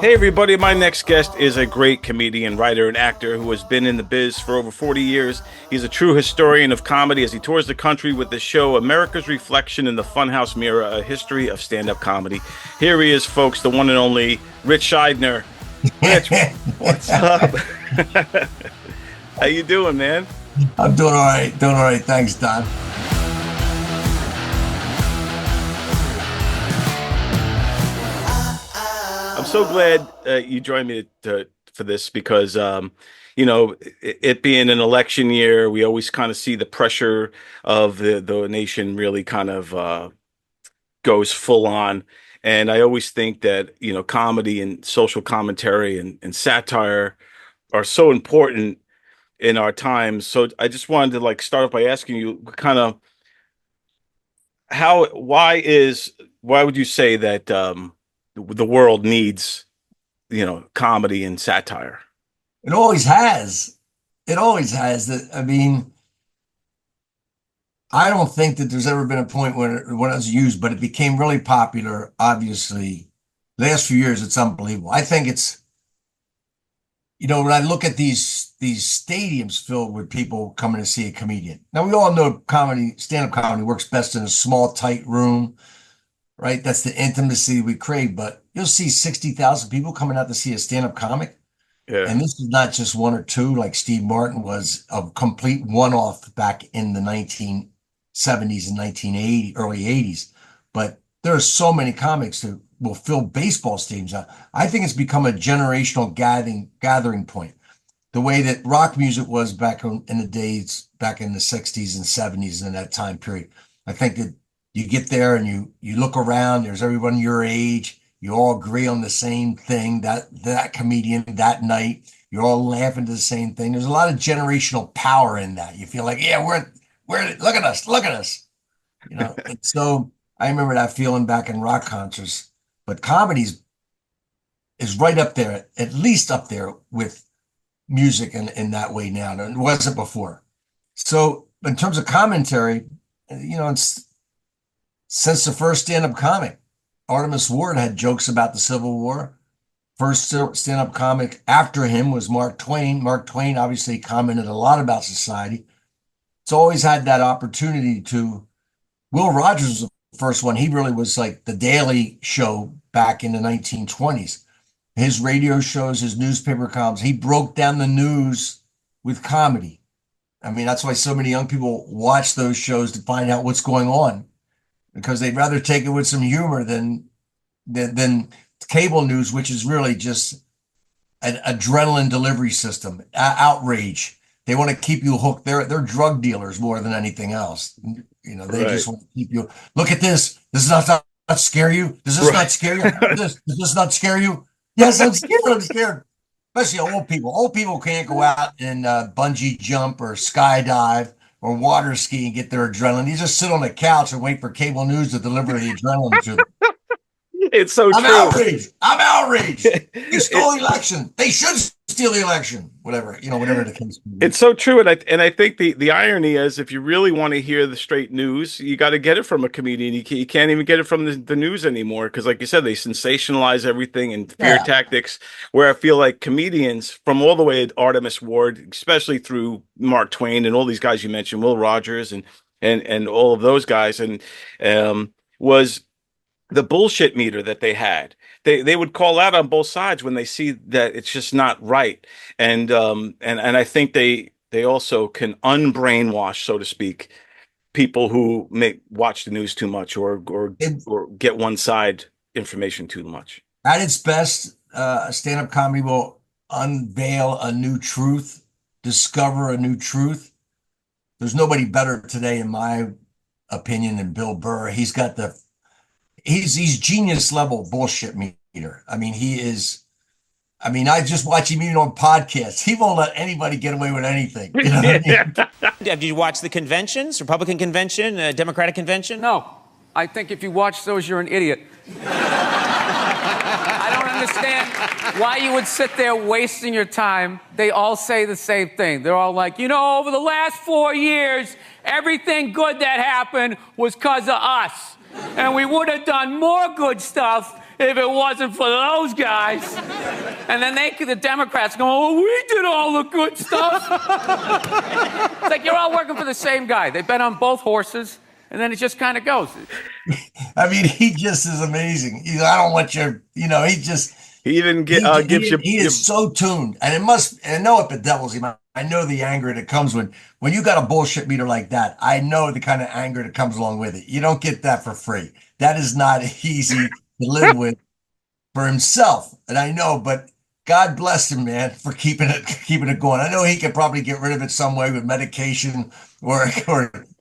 Hey everybody, my next guest is a great comedian, writer, and actor who has been in the biz for over 40 years. He's a true historian of comedy as he tours the country with the show America's Reflection in the Funhouse Mirror, a history of stand-up comedy. Here he is, folks, the one and only Ritch Shydner. Rich, what's up? How you doing, man? I'm doing all right. Thanks, Don. I'm so glad you joined me for this because, it being an election year, we always kind of see the pressure of the nation really kind of goes full on. And I always think that, comedy and social commentary and satire are so important in our times. So I just wanted to start off by asking you kind of why would you say that the world needs, comedy and satire? It always has. It always has. I mean, I don't think that there's ever been a point when it was used, but it became really popular. Obviously, last few years, it's unbelievable. I think it's, when I look at these stadiums filled with people coming to see a comedian. Now, we all know stand-up comedy works best in a small, tight room, right? That's the intimacy we crave. But you'll see 60,000 people coming out to see a stand-up comic. Yeah. And this is not just one or two, like Steve Martin was a complete one-off back in the 1970s and 1980s, early 80s. But there are so many comics that will fill baseball stadiums. I think it's become a generational gathering point. The way that rock music was back in the days, back in the 60s and 70s and that time period. I think that you get there and you look around, there's everyone your age, you all agree on the same thing, that comedian that night, you're all laughing to the same thing. There's a lot of generational power in that. You feel like, yeah, we're look at us. And so I remember that feeling back in rock concerts, but comedy is right up there, at least up there with music in that way now. And it wasn't before. So in terms of commentary, it's since the first stand-up comic, Artemus Ward had jokes about the Civil War. First stand-up comic after him was Mark Twain. Mark Twain obviously commented a lot about society. It's always had that opportunity to. Will Rogers was the first one. He really was like the Daily Show back in the 1920s. His radio shows, his newspaper columns, he broke down the news with comedy. I mean, that's why so many young people watch those shows to find out what's going on, because they'd rather take it with some humor than cable news, which is really just an adrenaline delivery system, outrage. They want to keep you hooked. They're drug dealers more than anything else. They Right. just want to keep you. Look at this. Does this not scare you? Does this not scare you? Does this not scare you? Yes, I'm scared. I'm scared. Especially old people. Old people can't go out and bungee jump or skydive or water ski and get their adrenaline. You just sit on the couch and wait for cable news to deliver the adrenaline to them. It's so I'm true. outraged. You stole the election. They should steal the election. Whatever the case may be. It's so true, and I think the irony is, if you really want to hear the straight news, you got to get it from a comedian. You can't even get it from the news anymore because, like you said, they sensationalize everything and fear tactics. Where I feel like comedians, from all the way at Artemus Ward, especially through Mark Twain and all these guys you mentioned, Will Rogers and all of those guys, and was the bullshit meter that they had. They would call out on both sides when they see that it's just not right. And I think they also can unbrainwash, so to speak, people who may watch the news too much or get one side information too much. At its best, stand-up comedy will unveil a new truth, discover a new truth. There's nobody better today, in my opinion, than Bill Burr. He's got he's genius level bullshit meter. I mean, he is. I mean, I just watch him even on podcasts. He won't let anybody get away with anything. You know what I mean? Have you watched the conventions, Republican convention, Democratic convention? No. I think if you watch those, you're an idiot. I don't understand why you would sit there wasting your time. They all say the same thing. They're all like, over the last 4 years, everything good that happened was because of us. And we would have done more good stuff if it wasn't for those guys. And then the Democrats go, oh, we did all the good stuff. It's like you're all working for the same guy. They bet on both horses, and then it just kind of goes. I mean, he just is amazing. I don't want your, He even gives you. He is so tuned, and I know it bedevils him. I know the anger that comes when you got a bullshit meter like that. I know the kind of anger that comes along with it. You don't get that for free. That is not easy to live with for himself, and I know. But God bless him, man, for keeping it going. I know he could probably get rid of it some way with medication or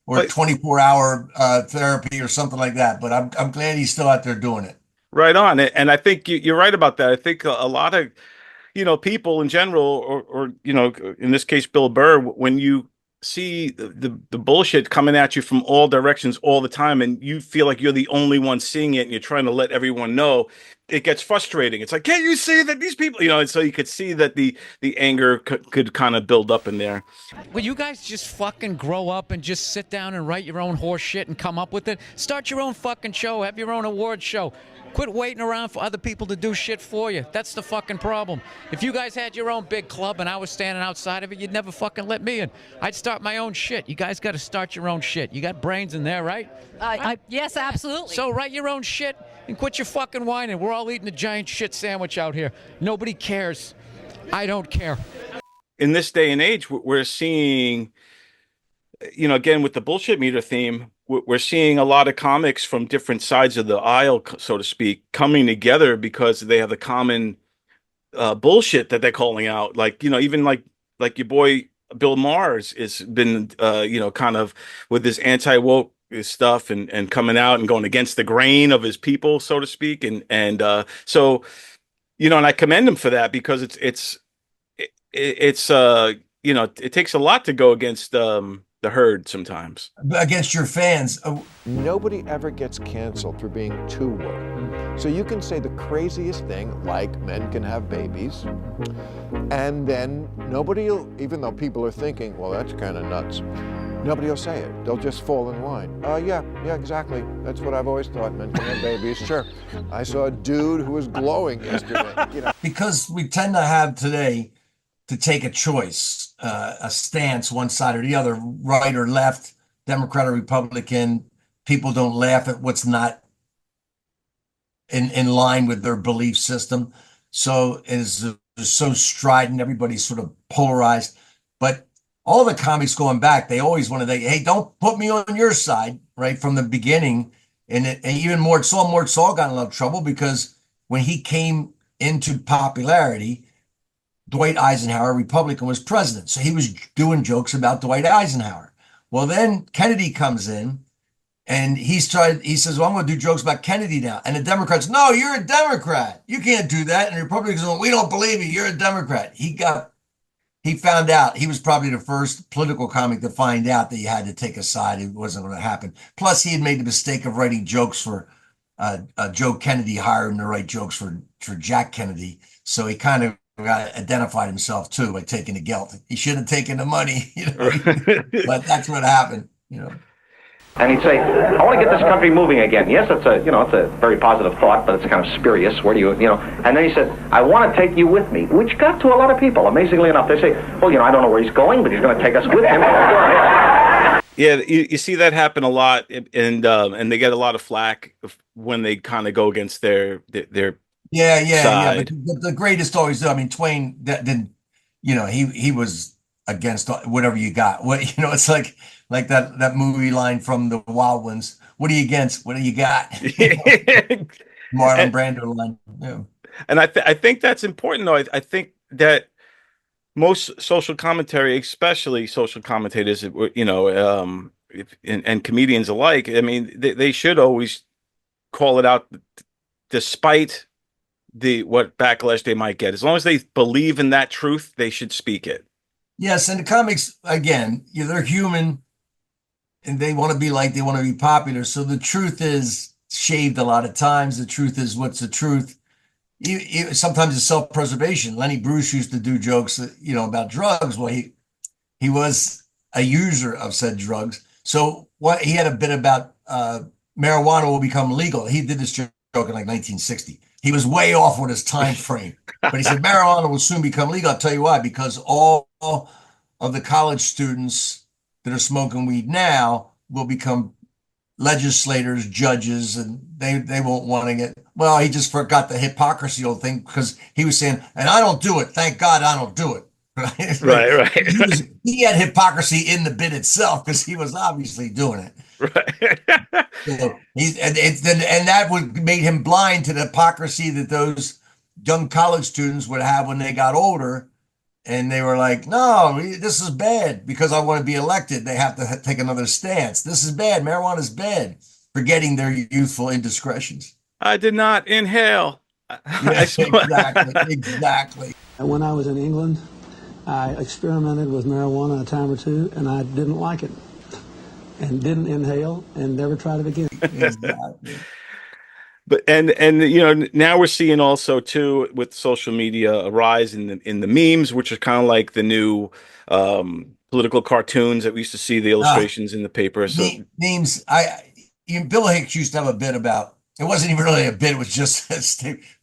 24-hour therapy or something like that. But I'm glad he's still out there doing it. Right on. And I think you're right about that. I think a lot of, people in general, or in this case, Bill Burr, when you see the bullshit coming at you from all directions all the time, and you feel like you're the only one seeing it, and you're trying to let everyone know, it gets frustrating. It's like, can't you see that these people, and so you could see that the anger could kind of build up in there. Will you guys just fucking grow up and just sit down and write your own horse shit and come up with it? Start your own fucking show. Have your own award show. Quit waiting around for other people to do shit for you. That's the fucking problem. If you guys had your own big club and I was standing outside of it, you'd never fucking let me in. I'd start my own shit. You guys got to start your own shit. You got brains in there, right? Yes, absolutely. So write your own shit and quit your fucking whining. We're all eating a giant shit sandwich out here. Nobody cares. I don't care. In this day and age, we're seeing, again, with the bullshit meter theme, we're seeing a lot of comics from different sides of the aisle, so to speak, coming together because they have the common bullshit that they're calling out. Like, even like your boy Bill Maher has been, kind of with his anti-woke stuff and coming out and going against the grain of his people, so to speak. And so, and I commend him for that because it takes a lot to go against the herd sometimes. Against your fans. Nobody ever gets canceled for being too woke. So you can say the craziest thing, like men can have babies, and then nobody will, even though people are thinking, well, that's kind of nuts, nobody will say it. They'll just fall in line. Yeah, exactly. That's what I've always thought, men can have babies. Sure. I saw a dude who was glowing yesterday. Because we tend to have today to take a choice, a stance, one side or the other, right or left, Democrat or Republican. People don't laugh at what's not in line with their belief system. So it's so strident, everybody's sort of polarized. But all the comics going back, they always wanted to, hey, don't put me on your side, right, from the beginning. And even Mort Saul got in a lot of trouble because when he came into popularity, Dwight Eisenhower, Republican, was president. So he was doing jokes about Dwight Eisenhower. Well, then Kennedy comes in and he says, well, I'm going to do jokes about Kennedy now. And the Democrats, no, you're a Democrat. You can't do that. And the Republicans, well, we don't believe you. You're a Democrat. He found out. He was probably the first political comic to find out that he had to take a side. It wasn't going to happen. Plus, he had made the mistake of writing jokes for Joe Kennedy, hiring to write jokes for Jack Kennedy. So he kind of identified himself too by taking the guilt. He should have taken the money, but that's what happened, And he'd say, I want to get this country moving again. Yes, it's a very positive thought, but it's kind of spurious. Where do you. And then he said, I want to take you with me, which got to a lot of people. Amazingly enough, they say, well, I don't know where he's going, but he's going to take us with him. Yeah, you see that happen a lot, and they get a lot of flack when they kind of go against their Yeah. But the greatest always do. I mean, Twain didn't, he was against whatever you got. It's like that movie line from the Wild Ones. What are you against? What do you got? Marlon Brando line. Yeah. And I think that's important, though. I think that most social commentary, especially social commentators, and comedians alike, I mean, they should always call it out, despite what backlash they might get. As long as they believe in that truth, they should speak it. Yes, and the comics, again, they're human, and they want to be liked, they want to be popular. So the truth is shaved a lot of times. The truth is what's the truth. Sometimes it's self-preservation. Lenny Bruce used to do jokes, about drugs. Well, he was a user of said drugs. So he had a bit about marijuana will become legal. He did this joke in like 1960. He was way off with his time frame, but he said marijuana will soon become legal. I'll tell you why, because all of the college students that are smoking weed now will become legislators, judges, and they won't want to get. Well, he just forgot the hypocrisy old thing because he was saying, and I don't do it. Thank God I don't do it. Right, Right. He had hypocrisy in the bit itself because he was obviously doing it. Right. So and that would made him blind to the hypocrisy that those young college students would have when they got older, and they were like, "No, this is bad because I want to be elected. They have to take another stance. This is bad. Marijuana is bad," forgetting their youthful indiscretions. I did not inhale. Yeah, exactly. And when I was in England, I experimented with marijuana a time or two, and I didn't like it, and didn't inhale, and never tried it again. Exactly. But and now we're seeing also too with social media a rise in the memes, which are kind of like the new political cartoons that we used to see the illustrations in the paper. So memes, Bill Hicks used to have a bit about. It wasn't even really a bit. It was just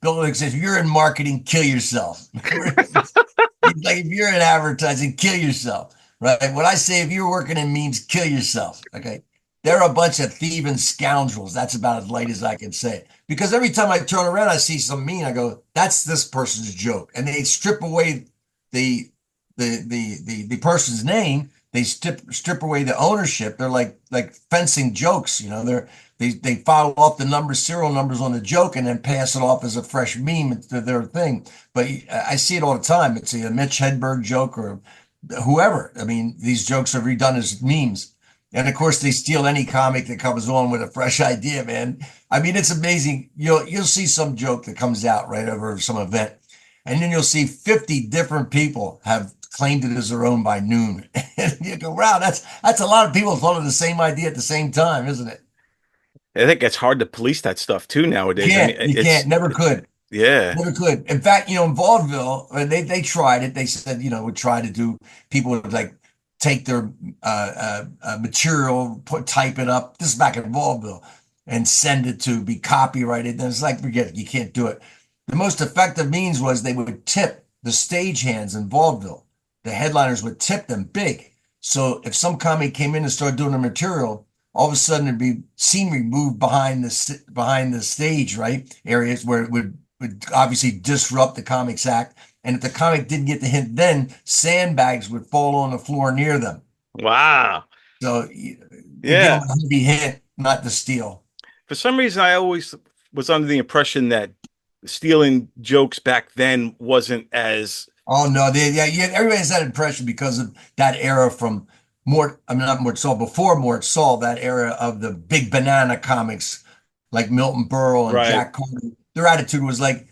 Bill Hicks says, "If you're in marketing, kill yourself." Like if you're in advertising, kill yourself. Right? When I say if you're working in memes, kill yourself. Okay. They're a bunch of thieving scoundrels. That's about as light as I can say it. Because every time I turn around, I see some meme. I go, "That's this person's joke," and they strip away the person's name. They strip away the ownership. They're like fencing jokes. They file off the numbers, serial numbers on the joke, and then pass it off as a fresh meme to their thing. But I see it all the time. It's a Mitch Hedberg joke or whoever. I mean, these jokes are redone as memes. And of course, they steal any comic that comes on with a fresh idea, man. I mean, it's amazing. You'll see some joke that comes out right over some event, and then you'll see 50 different people have claimed it as their own by noon. And you go, wow, that's a lot of people thought of the same idea at the same time, isn't it? I think it's hard to police that stuff too nowadays. You can't, never could. Yeah. Never could. In fact, in vaudeville, they tried it. They said, would try to do, people would like take their material, type it up. This is back in vaudeville, and send it to be copyrighted. And it's like, forget it, you can't do it. The most effective means was they would tip the stagehands in vaudeville. The headliners would tip them big. So if some comic came in and started doing their material, all of a sudden there'd be scenery moved behind the stage, right? Areas where it would obviously disrupt the comic's act. And if the comic didn't get the hint, then sandbags would fall on the floor near them. Wow. So yeah, give them a heavy hint, not to steal. For some reason, I always was under the impression that stealing jokes back then wasn't as. Oh no, everybody has that impression because of that era from not Mort Saul, before Mort Saul, that era of the big banana comics like Milton Berle and Jack Carter. Their attitude was like,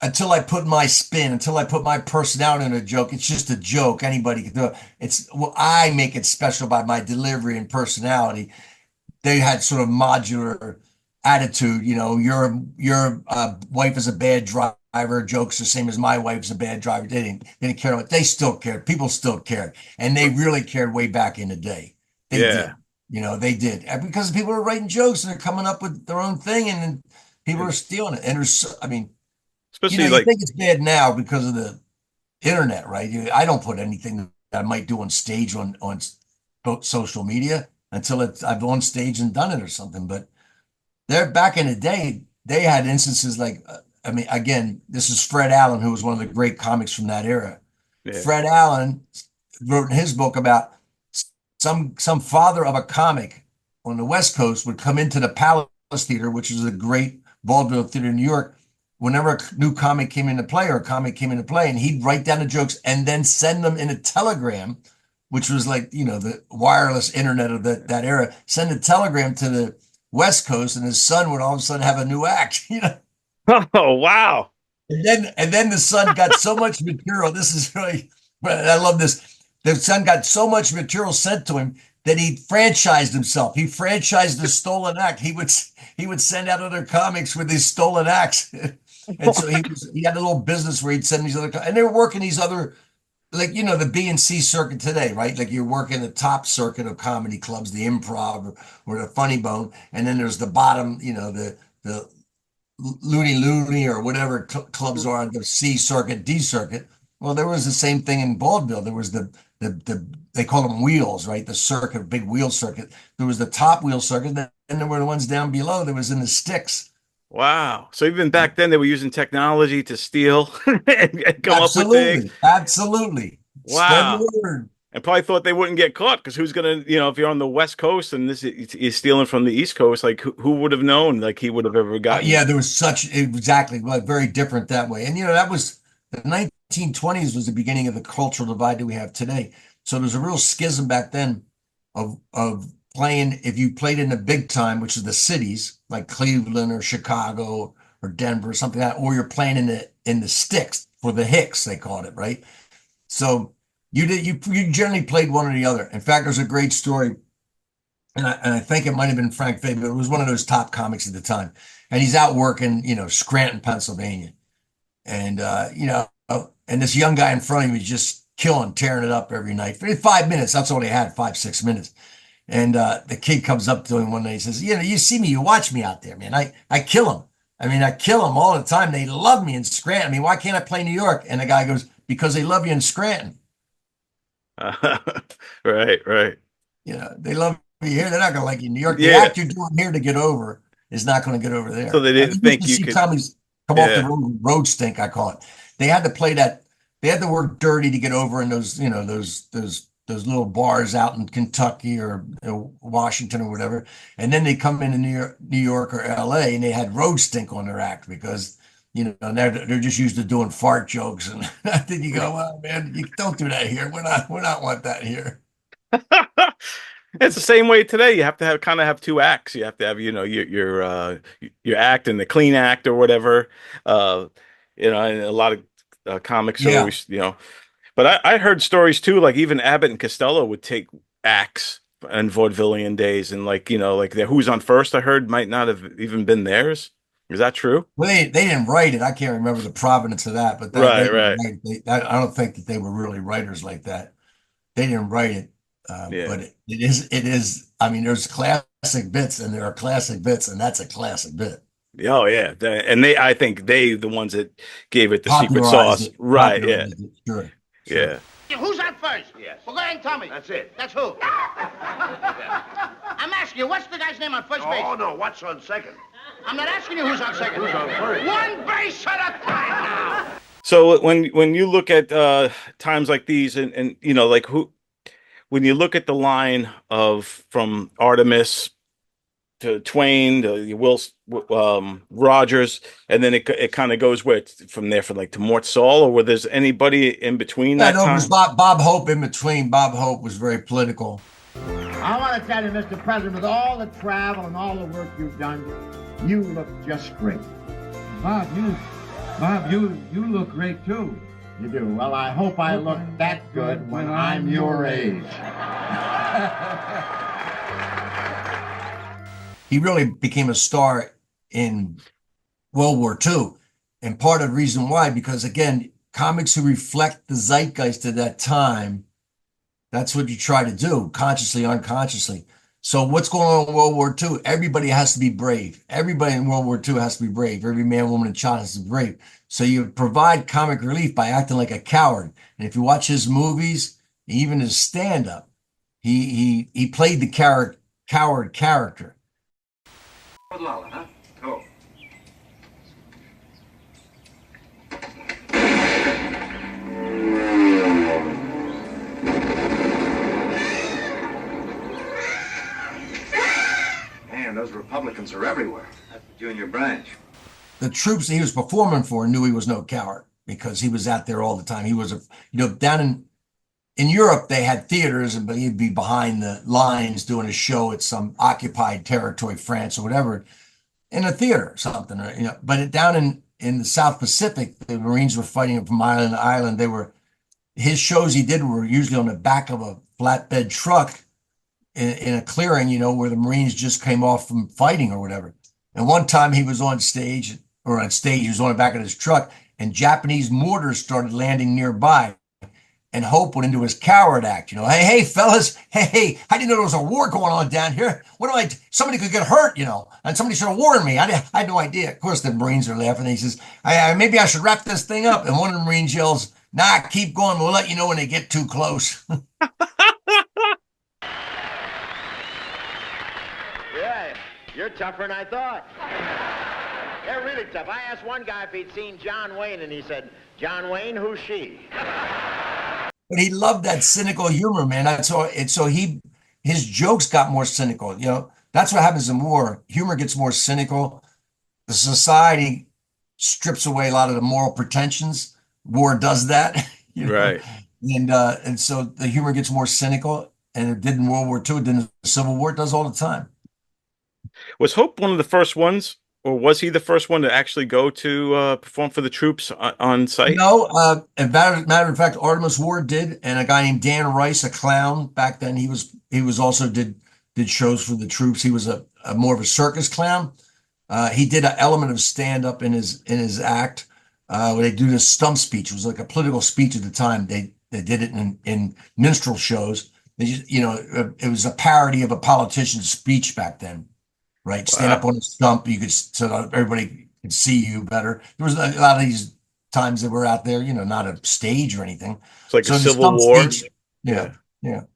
until I put my spin, until I put my personality in a joke, it's just a joke. Anybody can do it. I make it special by my delivery and personality. They had sort of modular attitude. Your wife is a bad driver. Jokes the same as my wife's a bad driver. They didn't care what they still cared. People still cared, and they really cared way back in the day. They did. They did, because people are writing jokes and they're coming up with their own thing, and then people are stealing it. And especially you think it's bad now because of the internet, right? I don't put anything that I might do on stage on social media until I've on stage and done it or something. But they're back in the day, they had instances like. Again, this is Fred Allen, who was one of the great comics from that era. Yeah. Fred Allen wrote in his book about some father of a comic on the West Coast would come into the Palace Theater, which is a great vaudeville theater in New York, whenever a new comic came into play or a comic came into play, and he'd write down the jokes and then send them in a telegram, which was like, the wireless internet of that era, send a telegram to the West Coast, and his son would all of a sudden have a new act, Oh, wow. And then the son got so much material. This is really, I love this. The son got so much material sent to him that he franchised himself. He franchised the stolen act. He would send out other comics with his stolen acts. And so he had a little business where he'd send these other, and they were working these other like, the B and C circuit today, right? Like you're working the top circuit of comedy clubs, the Improv or the Funny Bone, and then there's the bottom, the Looney Looney or whatever clubs are on the C circuit, D circuit. Well, there was the same thing in vaudeville. There was the they call them wheels, right? The circuit, big wheel circuit. There was the top wheel circuit, and there were the ones down below. There was in the sticks. Wow. So even back then they were using technology to steal and come up with things. Absolutely. Spread Wow. the word. And probably thought they wouldn't get caught because who's gonna, if you're on the West Coast and this is stealing from the East Coast, like who would have known like he would have ever gotten? Yeah, there was exactly, well, very different that way. And that was the 1920s was the beginning of the cultural divide that we have today. So there's a real schism back then of playing, if you played in the big time, which is the cities like Cleveland or Chicago or Denver or something like that, or you're playing in the sticks for the Hicks, they called it, right? So you generally played one or the other. In fact, there's a great story, and I think it might have been Frank Fay, but it was one of those top comics at the time. And he's out working, Scranton, Pennsylvania. And and this young guy in front of him is just tearing it up every night. For 5 minutes, that's all they had, 5-6 minutes. And the kid comes up to him one day, he says, you see me, you watch me out there, man. I kill him. I mean, I kill them all the time. They love me in Scranton. I mean, why can't I play New York? And the guy goes, because they love you in Scranton. Right. They love you here. They're not going to like you in New York. The Yeah. act you're doing here to get over is not going to get over there. So they didn't think you could Tommy's come off the road stink, I call it. They had to play that. They had to work dirty to get over in those, those little bars out in Kentucky or Washington or whatever. And then they come into New York or LA and they had road stink on their act because, they're just used to doing fart jokes. And I think you go, well, man, you don't do that here. We're not want that here. It's the same way today. You have to have two acts. You have to have, your act and the clean act or whatever. And a lot of comics always, But I heard stories too, like even Abbott and Costello would take acts in vaudevillian days, and like the Who's on First, I heard might not have even been theirs. Is that true? Well, they didn't write it. I can't remember the provenance of that, but Right. I don't think that they were really writers like that. They didn't write it, but it is. I mean, there's classic bits, and there are classic bits, and that's a classic bit. Oh yeah, I think the ones that gave it the secret sauce, right? Yeah, sure. Yeah. Who's on first? Yes. Well, go ahead and tell me. That's it. That's who? I'm asking you, what's the guy's name on first base? Oh, no, what's on second? I'm not asking you who's on second. Who's on first? One base at a time now. So when you look at times like these, and like when you look at the line from Artemis to Twain to Rogers, and then it kind of goes from there to Mort Saul, or where there's anybody in between that time? It was Bob Hope in between. Bob Hope was very political. I want to tell you, Mr. President, with all the travel and all the work you've done, you look just great. Bob, you look great too. You do. Well, I hope I look that good when I'm your age. He really became a star in World War II. And part of the reason why, because again, comics who reflect the zeitgeist of that time, that's what you try to do, consciously, unconsciously. So what's going on in World War II? Everybody has to be brave. Everybody in World War II has to be brave. Every man, woman, and child has to be brave. So you provide comic relief by acting like a coward. And if you watch his movies, even his stand-up, he played the coward character. Lala, huh? Go. Man, those Republicans are everywhere. That's the junior branch. The troops he was performing for knew he was no coward because he was out there all the time. He was down in Europe, they had theaters, but he'd be behind the lines doing a show at some occupied territory, France or whatever, in a theater or something. But down in the South Pacific, the Marines were fighting from island to island. His shows he did were usually on the back of a flatbed truck in a clearing, where the Marines just came off from fighting or whatever. And one time he was on stage, he was on the back of his truck, and Japanese mortars started landing nearby. and Hope went into his coward act. You know, hey, fellas, hey, I didn't know there was a war going on down here. Somebody could get hurt, you know, and somebody should have warned me. I had no idea. Of course, the Marines are laughing. He says, maybe I should wrap this thing up. And one of the Marines yells, nah, keep going. We'll let you know when they get too close. Yeah, you're tougher than I thought. They're really tough. I asked one guy if he'd seen John Wayne, and he said, John Wayne, who's she? But he loved that cynical humor, man. His jokes got more cynical. You know, that's what happens in war. Humor gets more cynical. The society strips away a lot of the moral pretensions. War does that, you know? Right? And so the humor gets more cynical, and it did in World War II. It did in the Civil War. It does all the time. Was Hope one of the first ones, or was he the first one to actually go to perform for the troops on site? No, as a matter of fact, Artemis Ward did, and a guy named Dan Rice, a clown back then. He was also did shows for the troops. He was a more of a circus clown. He did an element of stand up in his act where they do this stump speech. It was like a political speech at the time. They did it in minstrel shows. They just, you know, it was a parody of a politician's speech back then. Right, stand up on a stump. You could, so that everybody could see you better. There was a lot of these times that we're out there, you know, not a stage or anything. It's like a Civil War. Speech, yeah.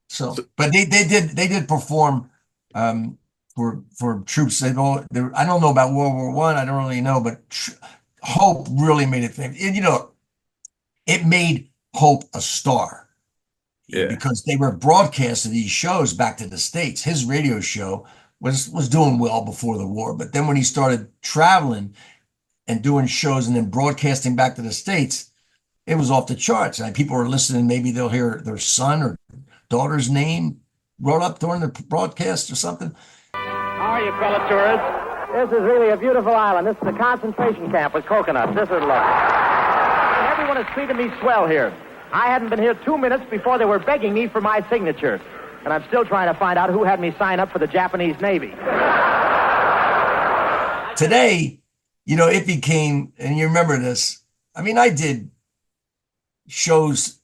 So, but they did perform for troops. I don't know about World War I. I don't really know, but Hope really made it famous. And, you know, it made Hope a star. Yeah, because they were broadcasting these shows back to the States. His radio show was doing well before the war, but then when he started traveling and doing shows and then broadcasting back to the States, it was off the charts. And people are listening. Maybe they'll hear their son or daughter's name brought up during the broadcast or something. How are you, fellow tourists? This is really a beautiful island. This is a concentration camp with coconuts. This is lovely. And everyone has treated me swell here. I hadn't been here 2 minutes before they were begging me for my signature. And I'm still trying to find out who had me sign up for the Japanese Navy. Today, you know, it became, and you remember this, I mean, I did shows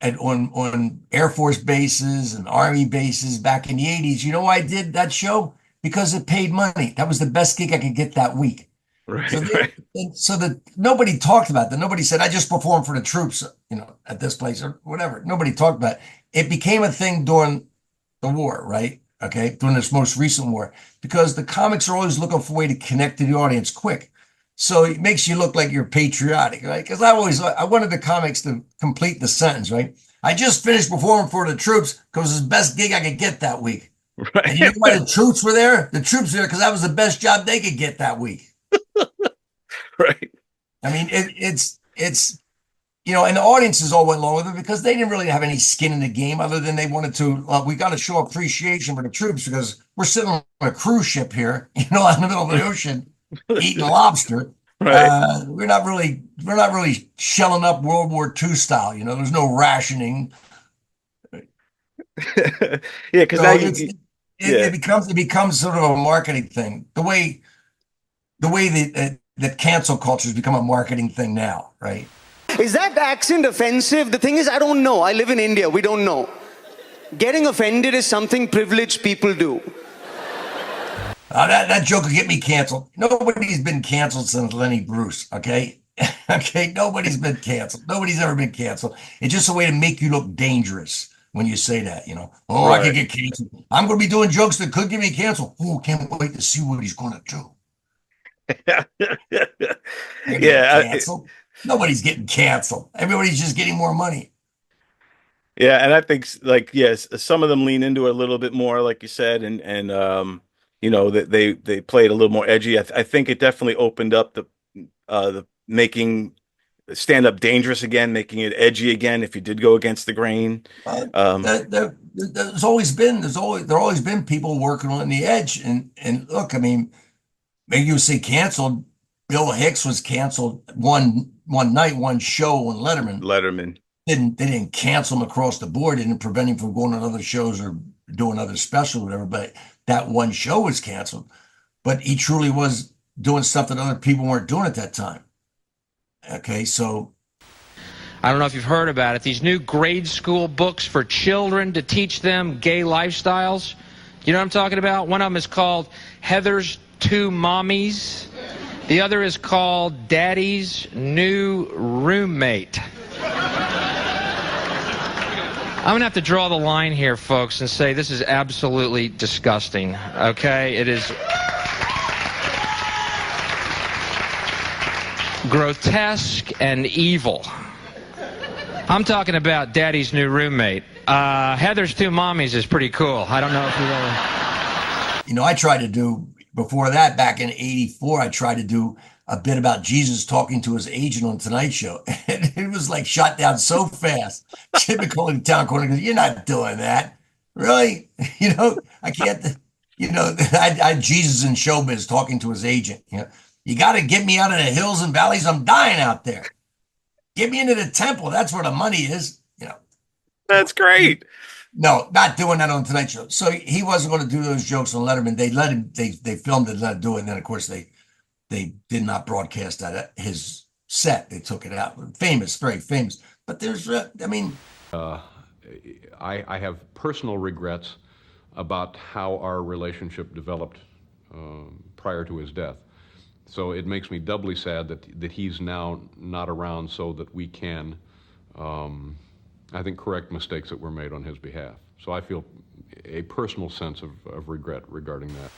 on Air Force bases and Army bases back in the 80s. You know why I did that show? Because it paid money. That was the best gig I could get that week. Right. So that nobody talked about that. Nobody said, I just performed for the troops, you know, at this place or whatever. Nobody talked about it. It became a thing during the war, right? Okay, during this most recent war, because the comics are always looking for a way to connect to the audience quick. So it makes you look like you're patriotic, right? Because I wanted the comics to complete the sentence, right? I just finished performing for the troops because it was the best gig I could get that week. Right. And you know why the troops were there? The troops were there because that was the best job they could get that week. Right. I mean, it's you know, and the audiences all went along with it because they didn't really have any skin in the game other than they wanted to, we got to show appreciation for the troops because we're sitting on a cruise ship here, you know, in the middle of the ocean, eating lobster. Right. We're not really shelling up World War II style, you know, there's no rationing. Yeah, because so it becomes sort of a marketing thing. The way that cancel culture has become a marketing thing now, right? Is that accent offensive? The thing is, I don't know. I live in India. We don't know. Getting offended is something privileged people do. That joke could get me canceled. Nobody's been canceled since Lenny Bruce, okay? Okay, nobody's been canceled. Nobody's ever been canceled. It's just a way to make you look dangerous when you say that, you know. Oh, right. I could get canceled. I'm going to be doing jokes that could get me canceled. Oh, can't wait to see what he's going to do. Yeah. Nobody's getting canceled. Everybody's just getting more money. Yeah, and I think, like, yes, some of them lean into it a little bit more, like you said, and you know, that they played a little more edgy. I think it definitely opened up the making stand-up dangerous again, making it edgy again if you did go against the grain. There's always been people working on the edge, and look, I mean, maybe you say canceled. Bill Hicks was canceled one night, one show on Letterman. They didn't cancel him across the board. Didn't prevent him from going on other shows or doing other special or whatever. But that one show was canceled. But he truly was doing stuff that other people weren't doing at that time. Okay, so I don't know if you've heard about it. These new grade school books for children to teach them gay lifestyles. You know what I'm talking about? One of them is called Heather's Two Mommies. The other is called Daddy's New Roommate. I'm going to have to draw the line here, folks, and say this is absolutely disgusting, okay? It is grotesque and evil. I'm talking about Daddy's New Roommate. Heather's Two Mommies is pretty cool. I don't know if you really... You know, I tried to do, before that, back in '84, I tried to do a bit about Jesus talking to his agent on Tonight Show. And it was like shot down so fast. Jim McCullough, town corner, goes, "You're not doing that." Really? You know, I can't, you know, I Jesus in showbiz talking to his agent. You know, "You got to get me out of the hills and valleys. I'm dying out there. Get me into the temple. That's where the money is." You know, that's great. No, not doing that on Tonight Show. So he wasn't going to do those jokes on Letterman. They let him, they filmed it, let him do it. And then, of course, they did not broadcast that at his set. They took it out. Famous, very famous. But there's, I mean. I have personal regrets about how our relationship developed prior to his death. So it makes me doubly sad that he's now not around so that we can, I think, correct mistakes that were made on his behalf. So I feel a personal sense of regret regarding that.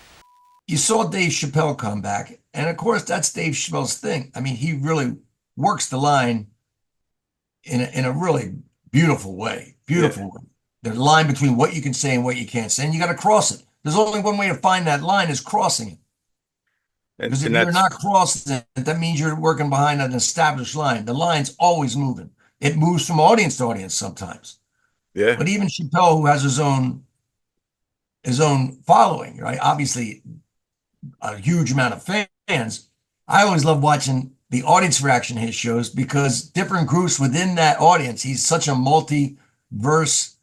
You saw Dave Chappelle come back, and of course, that's Dave Chappelle's thing. I mean, he really works the line in a really beautiful way. Beautiful way. The line between what you can say and what you can't say, and you got to cross it. There's only one way to find that line, is crossing it. Because if you're not crossing it, that means you're working behind an established line. The line's always moving. It moves from audience to audience sometimes. Yeah. But even Chappelle, who has his own following, right? Obviously, a huge amount of fans. I always love watching the audience reaction to his shows because different groups within that audience, he's such a multi-verse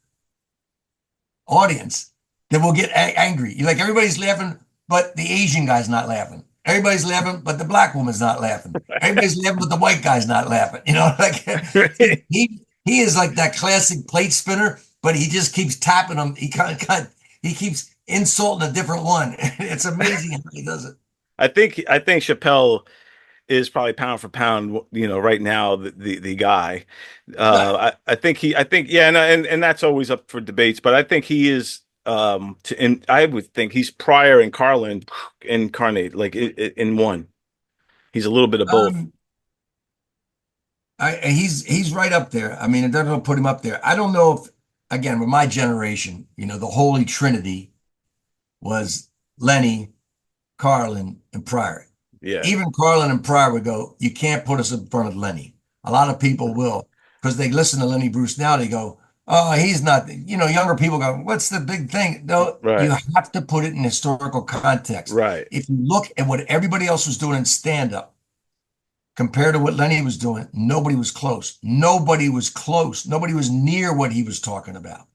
audience that will get angry. Like, everybody's laughing, but the Asian guy's not laughing. Everybody's laughing, but the black woman's not laughing. Everybody's laughing, but the white guy's not laughing. You know, like he is like that classic plate spinner, but he just keeps tapping them. He keeps insulting a different one. It's amazing how he does it. I think Chappelle is probably pound for pound, you know, right now the guy. I think yeah, and that's always up for debates, but I think he is. And I would think he's Pryor and Carlin incarnate, like in one. He's a little bit of both. He's right up there. I mean, it doesn't put him up there. I don't know if, again, with my generation, you know, the Holy Trinity was Lenny, Carlin, and Pryor. Yeah. Even Carlin and Pryor would go, "You can't put us in front of Lenny." A lot of people will, because they listen to Lenny Bruce now. They go, "Oh, he's not," you know, younger people go, "What's the big thing?" No, right. You have to put it in historical context. Right. If you look at what everybody else was doing in stand-up, compared to what Lenny was doing, nobody was close. Nobody was close. Nobody was near what he was talking about.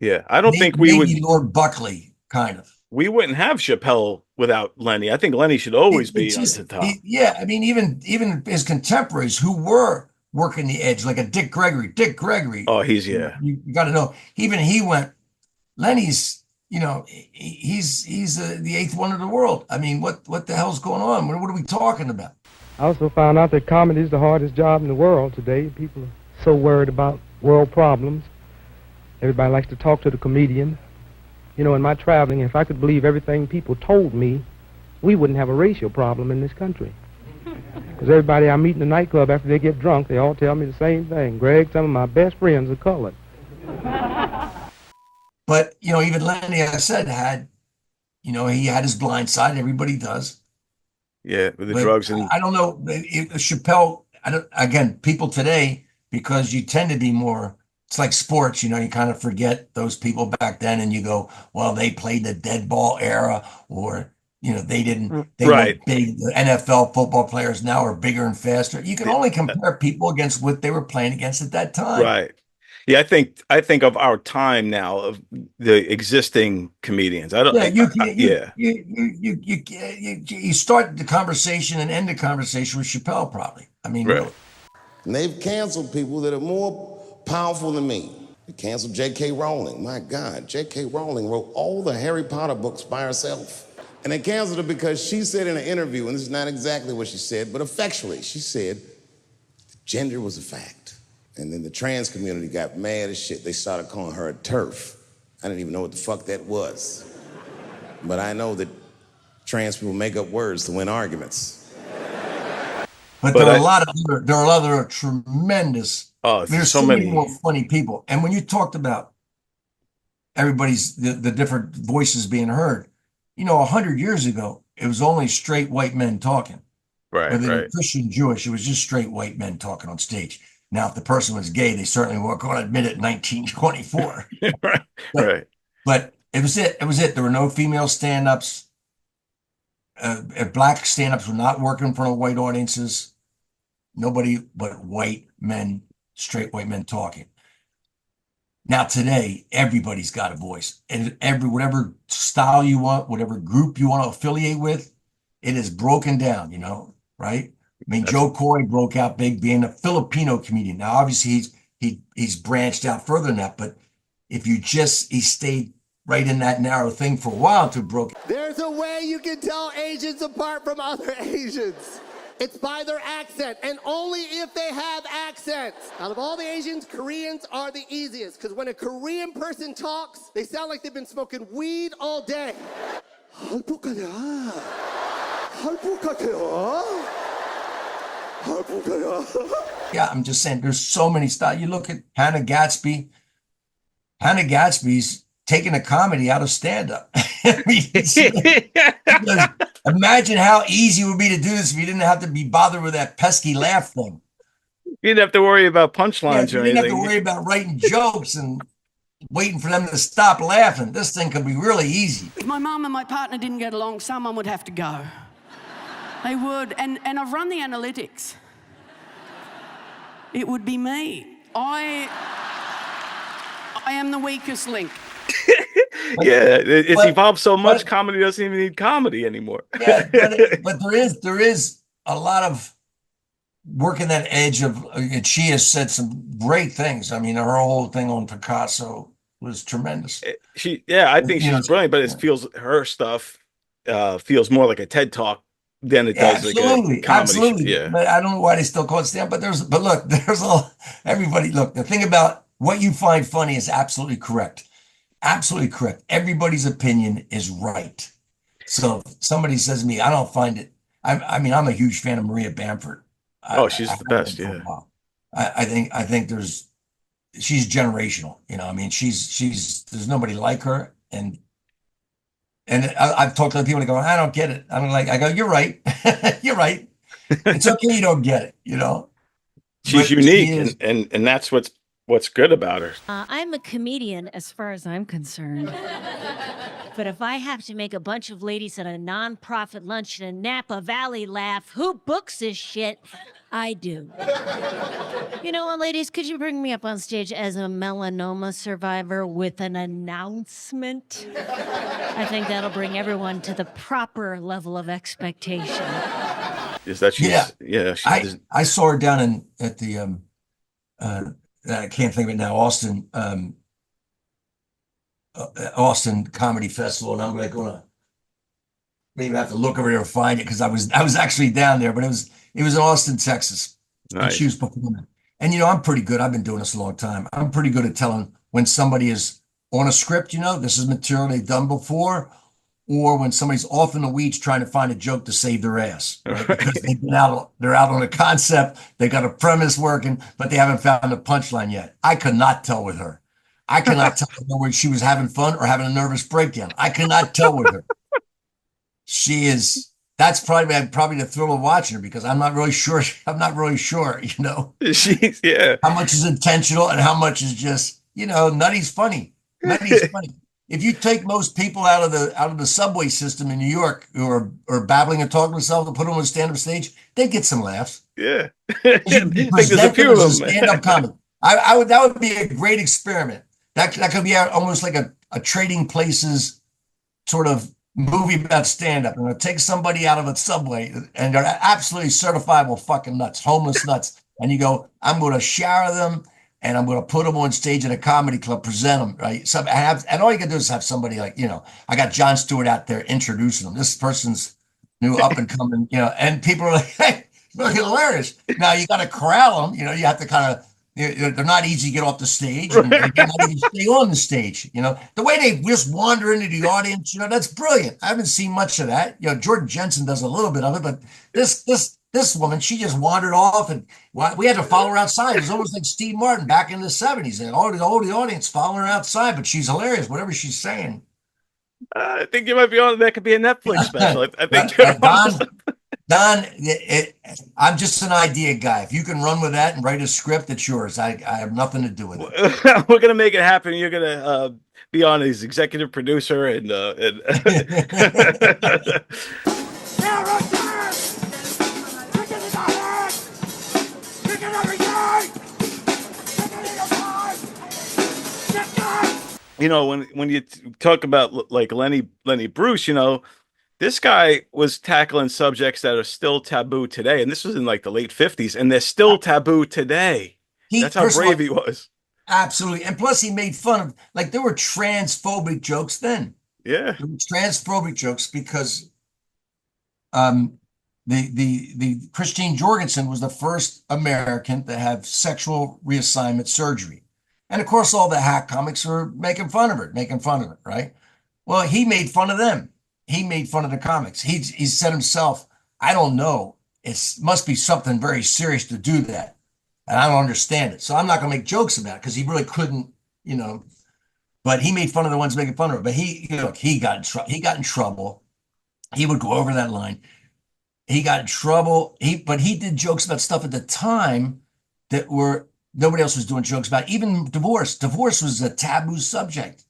Yeah, I don't think we would. Lord Buckley, kind of. We wouldn't have Chappelle without Lenny. I think Lenny should always be on the top. Yeah, I mean, even his contemporaries who were working the edge, like a Dick Gregory. Oh, he's, yeah. You got to know. Even he went, Lenny's, you know, he's the eighth wonder of the world. I mean, what the hell's going on? What are we talking about? I also found out that comedy is the hardest job in the world today. People are so worried about world problems. Everybody likes to talk to the comedian. You know, in my traveling, if I could believe everything people told me, we wouldn't have a racial problem in this country. Because everybody I meet in the nightclub after they get drunk, they all tell me the same thing. "Greg, some of my best friends are colored." But, you know, even Lenny, I said, had, you know, he had his blind side. Everybody does. Yeah, with the drugs. And I don't know. Chappelle, again, people today, because you tend to be more, it's like sports, you know, you kind of forget those people back then and you go, well, they played the dead ball era, or, you know, they right. were big. The NFL football players now are bigger and faster. You can only compare people against what they were playing against at that time. Right. Yeah, I think of our time now, of the existing comedians. I don't. Yeah, you start the conversation and end the conversation with Chappelle, probably. I mean, right. Really. And they've canceled people that are more powerful than me. They canceled J.K. Rowling. My God, J.K. Rowling wrote all the Harry Potter books by herself. And they canceled her because she said in an interview, and this is not exactly what she said, but effectually, she said gender was a fact. And then the trans community got mad as shit. They started calling her a TERF. I didn't even know what the fuck that was. But I know that trans people make up words to win arguments. But there are a lot of other tremendous. There's so many more funny people. And when you talked about everybody's the different voices being heard, 100 years ago, it was only straight white men talking. Right. Whether they were Christian, Jewish, it was just straight white men talking on stage. Now, if the person was gay, they certainly weren't going to admit it in 1924. Right. But it was it. It was it. There were no female stand-ups. Black stand-ups were not working in front of white audiences. Nobody but white men, straight white men talking. Now today, everybody's got a voice. And whatever style you want, whatever group you want to affiliate with, it is broken down, right? I mean, Joe Coy broke out big being a Filipino comedian. Now, obviously, he's branched out further than that, but if he stayed right in that narrow thing for a while to broke. There's a way you can tell Asians apart from other Asians. It's by their accent, and only if they have accents. Out of all the Asians, Koreans are the easiest, because when a Korean person talks, they sound like they've been smoking weed all day. Yeah, I'm just saying, there's so many styles. You look at Hannah Gatsby. Hannah Gatsby's taking a comedy out of stand-up. I mean, imagine how easy it would be to do this if you didn't have to be bothered with that pesky laugh thing. You didn't have to worry about punchlines or anything. You didn't have to worry about writing jokes and waiting for them to stop laughing. This thing could be really easy. If my mum and my partner didn't get along, someone would have to go. They would. And I've run the analytics. It would be me. I am the weakest link. Yeah, it's evolved so much. Comedy doesn't even need comedy anymore. Yeah, but there is a lot of working that edge of. And she has said some great things. I mean, her whole thing on Picasso was tremendous. I think she's brilliant, but it feels her stuff feels more like a TED Talk than it does like a comedy. Absolutely. Yeah, but I don't know why they still call it stand. But look, everybody. Look, the thing about what you find funny is absolutely correct. Absolutely correct. Everybody's opinion is right. So if somebody says to me, I don't find it. I mean, I'm a huge fan of Maria Bamford. She's the best. Yeah. I think she's generational. I mean, she's there's nobody like her. And I've talked to other people that go, I don't get it. I go, you're right. You're right. It's okay. You don't get it, She's unique. And that's what's good about her. I'm a comedian as far as I'm concerned. But if I have to make a bunch of ladies at a non-profit lunch in Napa Valley laugh, who books this shit? I do. You know what, ladies? Could you bring me up on stage as a melanoma survivor with an announcement? I think that'll bring everyone to the proper level of expectation. Is that yeah? I saw her down at the I can't think of it now. Austin Comedy Festival, and I'm gonna maybe have to look over there and find it because I was actually down there, but it was in Austin, Texas. Nice. And she was performing. And I'm pretty good. I've been doing this a long time. I'm pretty good at telling when somebody is on a script. This is material they've done before, or when somebody's off in the weeds trying to find a joke to save their ass, right? Because they're out on a concept, they got a premise working, but they haven't found a punchline yet. I could not tell with her. I cannot tell whether she was having fun or having a nervous breakdown. I cannot tell with her. That's probably the thrill of watching her because I'm not really sure. She's how much is intentional and how much is just, Nutty's funny. Nutty's funny. If you take most people out of the subway system in New York who are babbling and talking to themselves and put them on a stand-up stage, they get some laughs. Yeah. There's a few of them. Stand-up comedy. That would be a great experiment. That could be almost like a Trading Places sort of movie about stand-up. I'm going to take somebody out of a subway and they're absolutely certifiable fucking nuts, homeless nuts. and you go, I'm going to shower them and I'm going to put them on stage at a comedy club, present them, right? So and all you can do is have somebody like, I got Jon Stewart out there introducing them. This person's new up and coming, and people are like, hey, really hilarious. Now you got to corral them, you have to kind of, they're not easy to get off the stage, and they cannot even stay on the stage. The way they just wander into the audience, that's brilliant. I haven't seen much of that. Jordan Jensen does a little bit of it, but this woman, she just wandered off, and we had to follow her outside. It was almost like Steve Martin back in the 70s, and all the audience following her outside. But she's hilarious, whatever she's saying. I think you might be on. That could be a Netflix special. I think Don, I'm just an idea guy. If you can run with that and write a script, it's yours. I have nothing to do with it. We're gonna make it happen. You're gonna be on as executive producer and. When you talk about like Lenny Bruce, this guy was tackling subjects that are still taboo today, and this was in like the late 50s, and they're still taboo today. That's how brave he was. Absolutely, and plus he made fun of, like, there were transphobic jokes then. Yeah, there were transphobic jokes because the Christine Jorgensen was the first American to have sexual reassignment surgery. And of course, all the hack comics were making fun of it, right? Well, he made fun of them. He made fun of the comics. He said himself, I don't know. It must be something very serious to do that. And I don't understand it. So I'm not going to make jokes about it because he really couldn't, but he made fun of the ones making fun of it. But he got in trouble. He would go over that line. He got in trouble. But he did jokes about stuff at the time that nobody else was doing jokes about. Even divorce. Divorce was a taboo subject.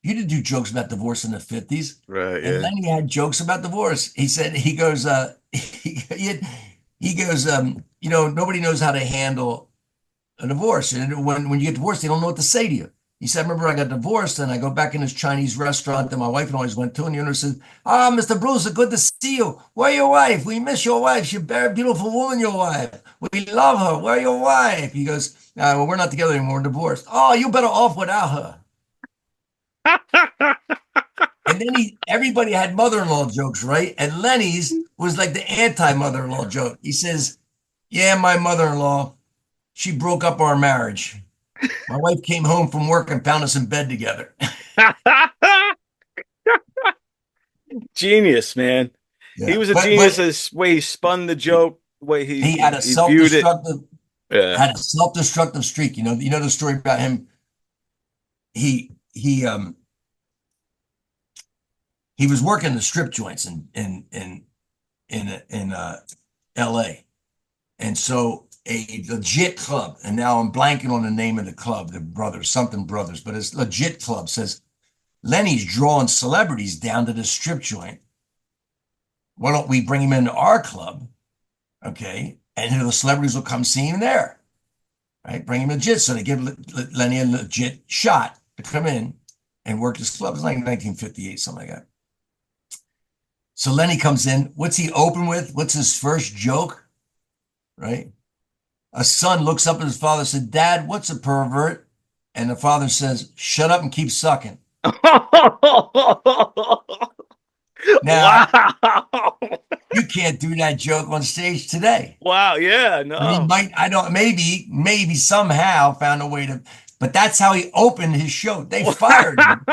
You didn't do jokes about divorce in the 50s. Right. And Lenny had jokes about divorce. He said, he goes, nobody knows how to handle a divorce. And when you get divorced, they don't know what to say to you. He said, I remember I got divorced and I go back in this Chinese restaurant that my wife and always went to. And the owner said, Mr. Bruce, good to see you. Where your wife? We miss your wife. She's a very beautiful woman, your wife. We love her. Where your wife? He goes, well, we're not together anymore. We're divorced. Oh, you better off without her. And then everybody had mother-in-law jokes, right? And Lenny's was like the anti-mother-in-law joke. He says, yeah, my mother-in-law, she broke up our marriage. My wife came home from work and found us in bed together. Genius, man. Yeah. He was a genius. The way he spun the joke, the way he had a self-destructive streak. You know the story about him. He was working the strip joints in L.A. And so a legit club, and now I'm blanking on the name of the club, the Brothers, but it's legit club, says, Lenny's drawing celebrities down to the strip joint. Why don't we bring him into our club? Okay. And the celebrities will come see him there. Right? Bring him legit. So they give Lenny a legit shot to come in and work this club. It's like 1958, something like that. So Lenny comes in. What's he open with? What's his first joke? Right? A son looks up at his father and said, Dad, what's a pervert? And the father says, shut up and keep sucking. Now, wow. You can't do that joke on stage today. Wow, yeah, no. Maybe somehow found a way to, but that's how he opened his show. They fired him.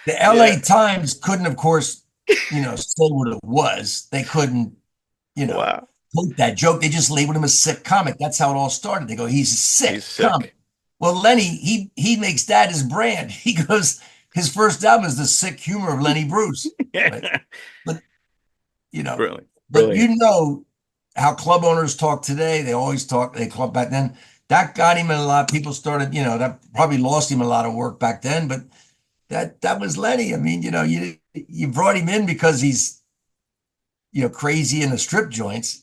The LA Times couldn't, of course, say what it was. They couldn't, wow. Quote that joke. They just labeled him a sick comic. That's how it all started. They go, he's a sick comic. Well, Lenny, he makes that his brand. He goes, his first album is The Sick Humor of Lenny Bruce. Right? But, Brilliant. But how club owners talk today. They always talk, they club back then. That got him in a lot. People started, that probably lost him a lot of work back then. But that was Lenny. I mean, you brought him in because he's, crazy in the strip joints.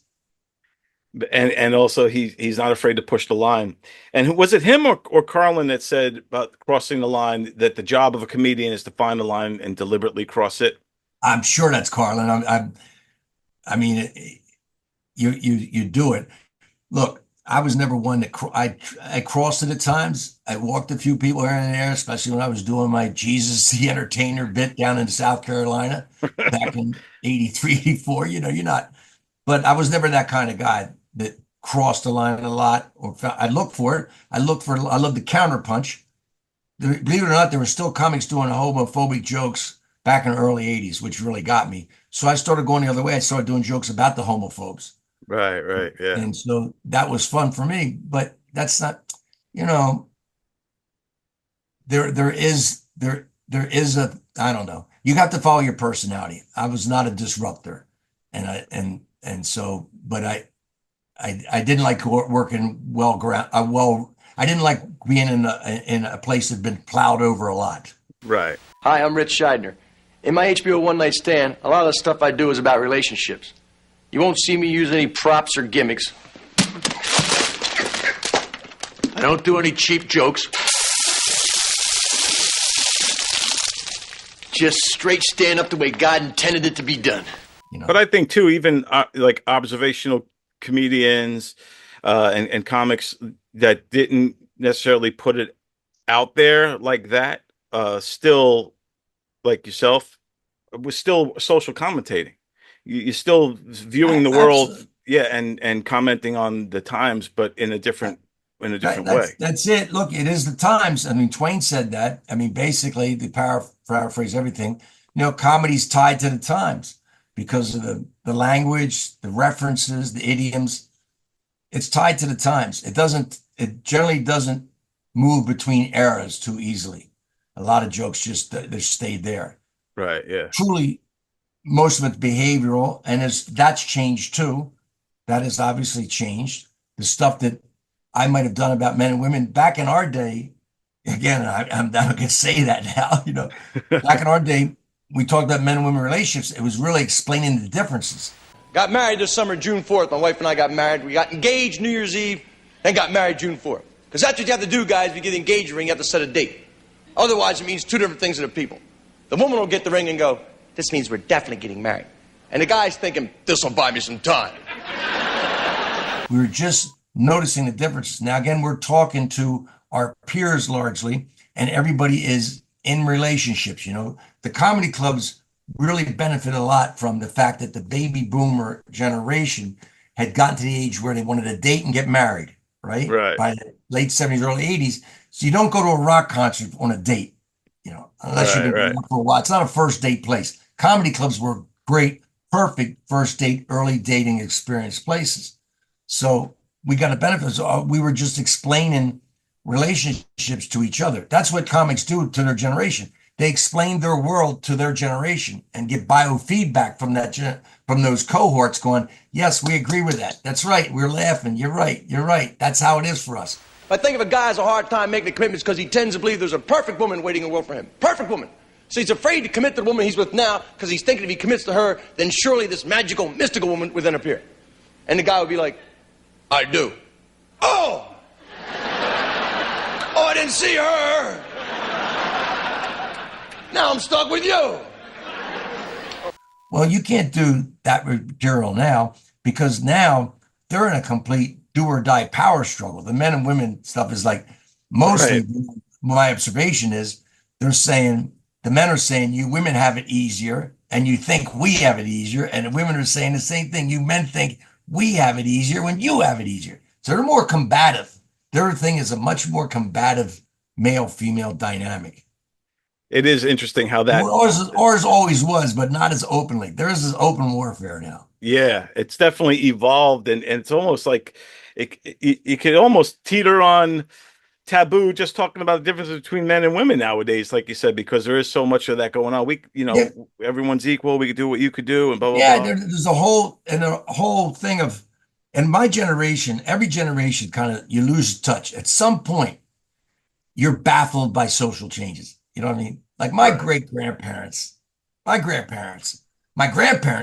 And also he's not afraid to push the line. And was it him or Carlin that said about crossing the line, that the job of a comedian is to find the line and deliberately cross it? I'm sure that's Carlin. I mean, you do it. Look, I was never one that I crossed it at times. I walked a few people here and there, especially when I was doing my Jesus the Entertainer bit down in South Carolina back in 83, 84. You know, you're not, but I was never that kind of guy that crossed the line a lot. Or I looked for it. I love the counterpunch. Believe it or not, there were still comics doing homophobic jokes back in the early 80s, which really got me. So I started going the other way. I started doing jokes about the homophobes. Right, yeah. And so that was fun for me, but that's not, you know, there is a, I don't know. You have to follow your personality. I was not a disruptor. And so, but I didn't like working I didn't like being in a place that had been plowed over a lot. Right. Hi, I'm Ritch Shydner. In my HBO One Night Stand, a lot of the stuff I do is about relationships. You won't see me use any props or gimmicks. I don't do any cheap jokes. Just straight stand up the way God intended it to be done. You know? But I think too, even like observational comedians and comics that didn't necessarily put it out there like that, still, like yourself, was still social commentating. You're still viewing the world, absolutely. and commenting on the times, but in a different way. That's it. Look, it is the times. I mean, Twain said that. I mean, basically, the paraphrase everything. You know, comedy's tied to the times because of the language, the references, the idioms. It's tied to the times. It generally doesn't move between eras too easily. A lot of jokes just they stayed there. Right. Yeah. Truly, most of it's behavioral, and that's changed too. That has obviously changed. The stuff that I might have done about men and women back in our day, again, I'm not going to say that now, you know, back in our day, we talked about men and women relationships. It was really explaining the differences. Got married this summer, June 4th. My wife and I got married. We got engaged New Year's Eve, then got married June 4th. Because that's what you have to do, guys. If you get the engagement ring, you have to set a date. Otherwise, it means two different things to the people. The woman will get the ring and go, this means we're definitely getting married. And the guy's thinking, this will buy me some time. We were just noticing the differences. Now, again, we're talking to our peers largely, and everybody is in relationships. You know, the comedy clubs really benefit a lot from the fact that the baby boomer generation had gotten to the age where they wanted to date and get married, right? Right. By the late 70s, early 80s. So you don't go to a rock concert on a date, you know, unless you've been going for a while. It's not a first date place. Comedy clubs were great, perfect first date, early dating experience places. So we got a benefit. So we were just explaining relationships to each other. That's what comics do to their generation. They explain their world to their generation and get biofeedback from from those cohorts going, yes, we agree with that. That's right. We're laughing. You're right. You're right. That's how it is for us. I think if a guy has a hard time making commitments because he tends to believe there's a perfect woman waiting in the world for him. Perfect woman. So he's afraid to commit to the woman he's with now because he's thinking if he commits to her, then surely this magical, mystical woman would then appear. And the guy would be like, I do. Oh! Oh, I didn't see her. Now I'm stuck with you. Well, you can't do that material now because now they're in a complete do or die power struggle. The men and women stuff is like mostly my observation is they're saying the men are saying you women have it easier and you think we have it easier. And the women are saying the same thing. You men think we have it easier when you have it easier. So they're more combative. Their thing is a much more combative male-female dynamic. It is interesting how that ours always was, but not as openly. There is this open warfare now. Yeah, it's definitely evolved, and it's almost like it could almost teeter on taboo just talking about the difference between men and women nowadays, like you said, because there is so much of that going on. Everyone's equal. We could do what you could do, and blah blah blah. There's a whole thing of, in my generation, every generation kind of you lose touch at some point. You're baffled by social changes. You know what I mean? Like my grandparents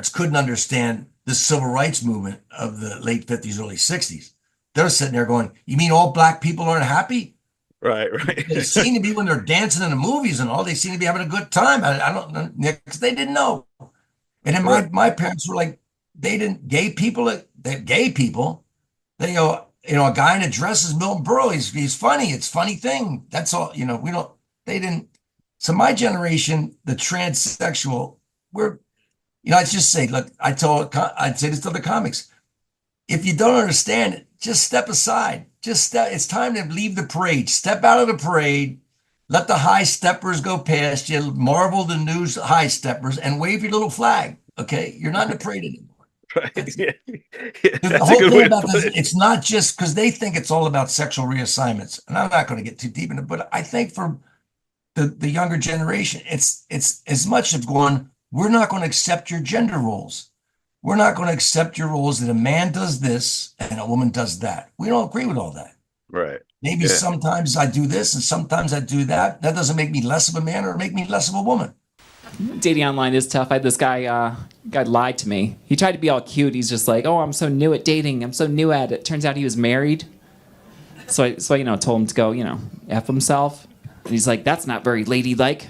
couldn't understand the civil rights movement of the late 50s, early 60s. They're sitting there going, you mean all black people aren't happy? Right. They seem to be when they're dancing in the movies and all, they seem to be having a good time. I don't know, because they didn't know. And then my parents were like, gay people, they go, a guy in a dress is Milton Berle. He's funny. It's a funny thing. That's all. They didn't. So my generation, the transsexual, I just say, look, I'd say this to the comics. If you don't understand it, just step aside. It's time to leave the parade. Step out of the parade. Let the high steppers go past you. Marvel the news high steppers and wave your little flag. Okay, you're not in the parade anymore. Right. The whole thing about this, it's not just because they think it's all about sexual reassignments, and I'm not going to get too deep into it, but I think for the younger generation, it's as much of going, we're not going to accept your gender roles. We're not going to accept your roles that a man does this and a woman does that. We don't agree with all that. Right. Maybe sometimes I do this and sometimes I do that. That doesn't make me less of a man or make me less of a woman. Dating online is tough. I had this guy lied to me. He tried to be all cute. He's just like, oh, I'm so new at dating. I'm so new at it. Turns out he was married. So I told him to go, F himself. And he's like, that's not very ladylike.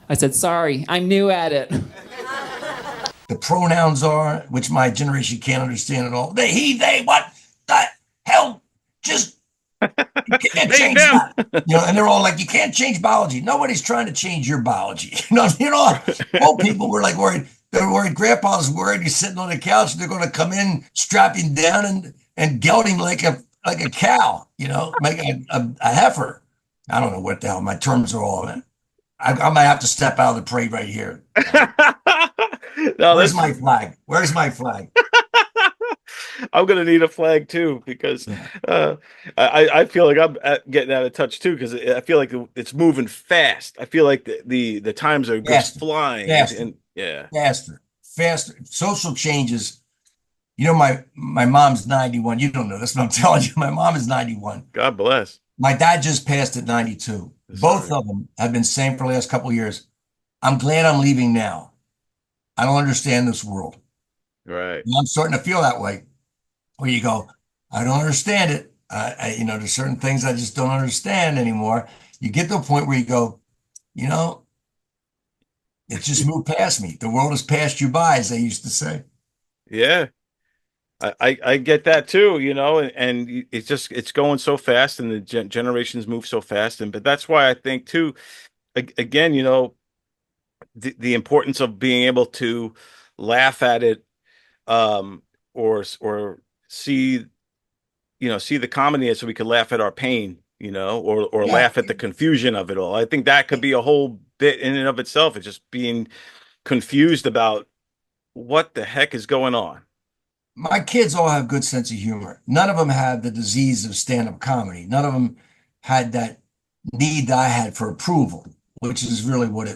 I said, sorry, I'm new at it. The pronouns are, which my generation can't understand at all. They, he, they, what the hell? Just, you can't change that. And they're all like, you can't change biology. Nobody's trying to change your biology. Old people were like worried. They're worried. Grandpa's worried. He's sitting on the couch. And they're going to come in, strap him down and gelt him like a cow, like a heifer. I don't know what the hell my terms are all in. I might have to step out of the parade right here. Where's my flag? Where's my flag? I'm gonna need a flag too because I feel like I'm getting out of touch too because I feel like it's moving fast. I feel like the times are just flying. Faster. Social changes. My mom's 91. You don't know this, but I'm telling you, my mom is 91. God bless. My dad just passed at 92. Both of them have been saying for the last couple of years, I'm glad I'm leaving now. I don't understand this world. Right. And I'm starting to feel that way. Where you go, I don't understand it. There's certain things I just don't understand anymore. You get to a point where you go, it just moved past me. The world has passed you by, as they used to say. Yeah. I get that too, and it's going so fast and the generations move so fast. But that's why I think too, again, the importance of being able to laugh at it, or see the comedy so we could laugh at our pain, or laugh at the confusion of it all. I think that could be a whole bit in and of itself. It's just being confused about what the heck is going on. My kids all have good sense of humor. None of them had the disease of stand-up comedy. None of them had that need that I had for approval, which is really what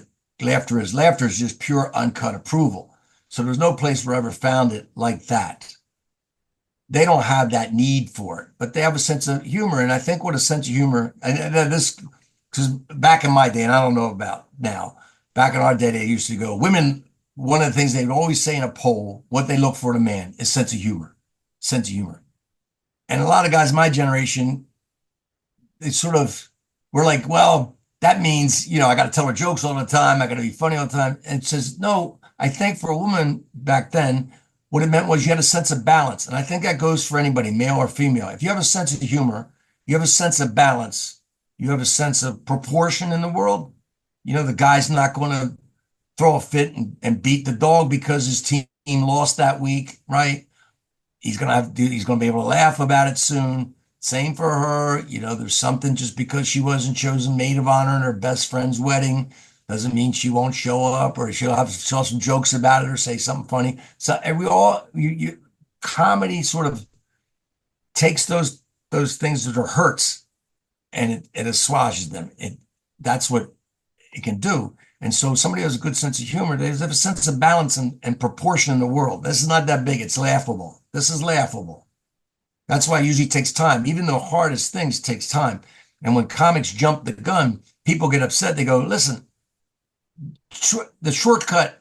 laughter is. Laughter is just pure uncut approval. So there's no place where I ever found it like that. They don't have that need for it, but they have a sense of humor. And I think what a sense of humor, and this, because back in my day, and I don't know about now, back in our day, they used to go, women, one of the things they would always say in a poll, what they look for in a man is sense of humor. Sense of humor. And a lot of guys my generation, they sort of were like, well, that means, I got to tell her jokes all the time. I got to be funny all the time. And it says, no, I think for a woman back then, what it meant was you had a sense of balance. And I think that goes for anybody, male or female. If you have a sense of humor, you have a sense of balance, you have a sense of proportion in the world. The guy's not going to throw a fit and beat the dog because his team lost that week, right? He's going to be able to laugh about it soon. Same for her. There's something just because she wasn't chosen maid of honor in her best friend's wedding doesn't mean she won't show up or she'll tell some jokes about it or say something funny. So comedy sort of takes those things that are hurts and it assuages them. That's what it can do. And so somebody who has a good sense of humor, they have a sense of balance and proportion in the world. This is not that big. It's laughable. This is laughable. That's why it usually takes time. Even the hardest things takes time. And when comics jump the gun, people get upset. They go, listen, the shortcut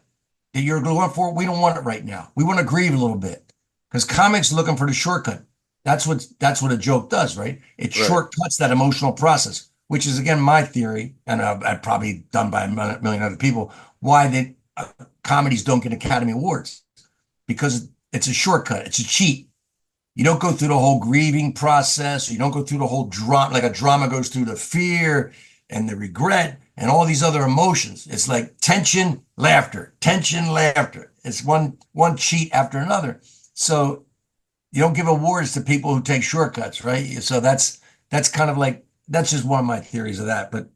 that you're going for, we don't want it right now. We want to grieve a little bit because comics are looking for the shortcut. That's what a joke does, right? It shortcuts that emotional process, which is, again, my theory, and I've probably done by a million other people, why comedies don't get Academy Awards. Because it's a shortcut. It's a cheat. You don't go through the whole grieving process. You don't go through the whole drama, like a drama goes through the fear and the regret and all these other emotions. It's like tension, laughter, tension, laughter. It's one cheat after another. So you don't give awards to people who take shortcuts, right? So that's kind of like, that's just one of my theories of that. But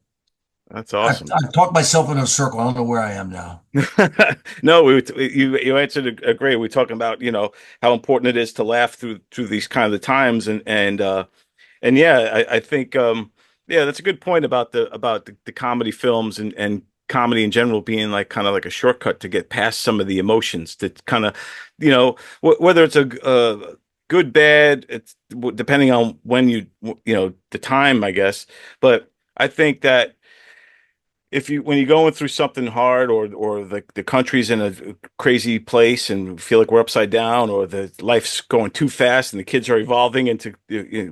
that's awesome. I've talked myself in a circle. I don't know where I am now. No, you answered a great. We're talking about, how important it is to laugh through these kind of times, and yeah, I think yeah, that's a good point about the comedy films and comedy in general being like kind of like a shortcut to get past some of the emotions that kind of, whether it's a good, bad, it's depending on when the time, I guess. But I think that when you're going through something hard, or the country's in a crazy place and feel like we're upside down, or the life's going too fast and the kids are evolving into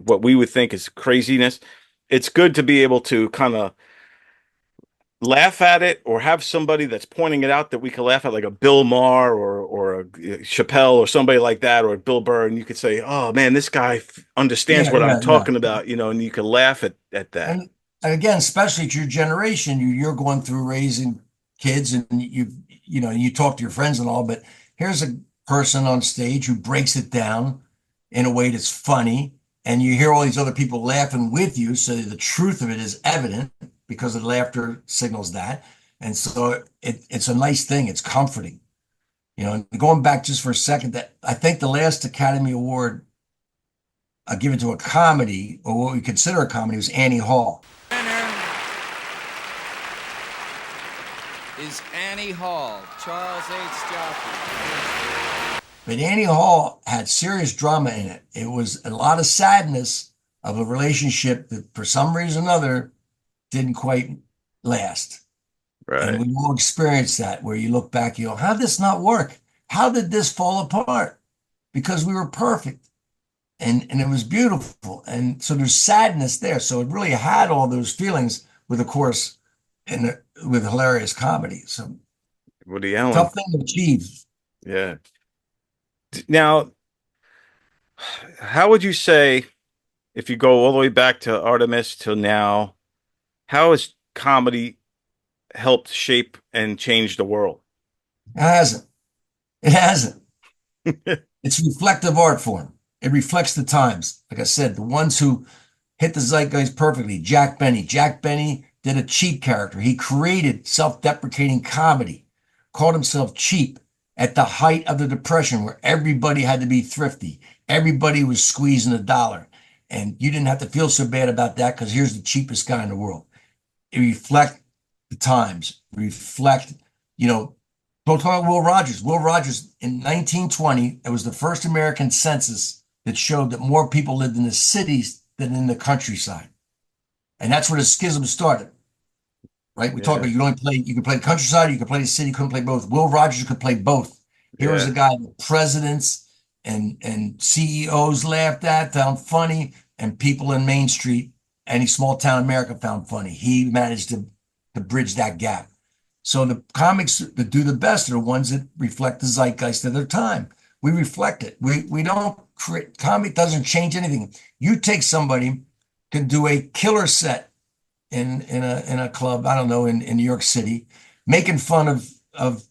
what we would think is craziness, it's good to be able to kind of laugh at it, or have somebody that's pointing it out that we can laugh at, like a Bill Maher or a Chappelle or somebody like that, or Bill Burr, and you could say, "Oh man, this guy understands what I'm talking about," and you can laugh at that. And again, especially at your generation, you're going through raising kids, and you talk to your friends and all, but here's a person on stage who breaks it down in a way that's funny, and you hear all these other people laughing with you, so the truth of it is evident because the laughter signals that. And so it's a nice thing. It's comforting. And going back just for a second, that I think the last Academy Award given to a comedy, or what we consider a comedy, was Annie Hall. Is Annie Hall, Charles H. Jaffe. But Annie Hall had serious drama in it. It was a lot of sadness of a relationship that for some reason or another didn't quite last. Right. And we all experienced that, where you look back, you go, how did this not work? How did this fall apart? Because we were perfect. And it was beautiful. And so there's sadness there. So it really had all those feelings with, of course, with hilarious comedy. So Woody Allen. Tough thing to achieve. Yeah. Now, how would you say, if you go all the way back to Artemis till now, how has comedy helped shape and change the world? It hasn't. It hasn't. It's reflective art form. It reflects the times. Like I said, the ones who hit the zeitgeist perfectly. Jack Benny. Jack Benny did a cheap character. He created self-deprecating comedy, called himself cheap at the height of the Depression, where everybody had to be thrifty. Everybody was squeezing a dollar. And you didn't have to feel so bad about that, because here's the cheapest guy in the world. It reflects the times, don't talk about Will Rogers. Will Rogers in 1920, it was the first American census that showed that more people lived in the cities than in the countryside. And that's where the schism started, right? We talk about you can play the countryside, you can play the city, you couldn't play both. Will Rogers could play both. Here was a guy that presidents and CEOs laughed at, found funny, and people in Main Street, any small town America, found funny. He managed to bridge that gap. So the comics that do the best are the ones that reflect the zeitgeist of their time. We reflect it. We don't create, comic doesn't change anything. You take somebody, can do a killer set in a club, I don't know, in New York City, making fun of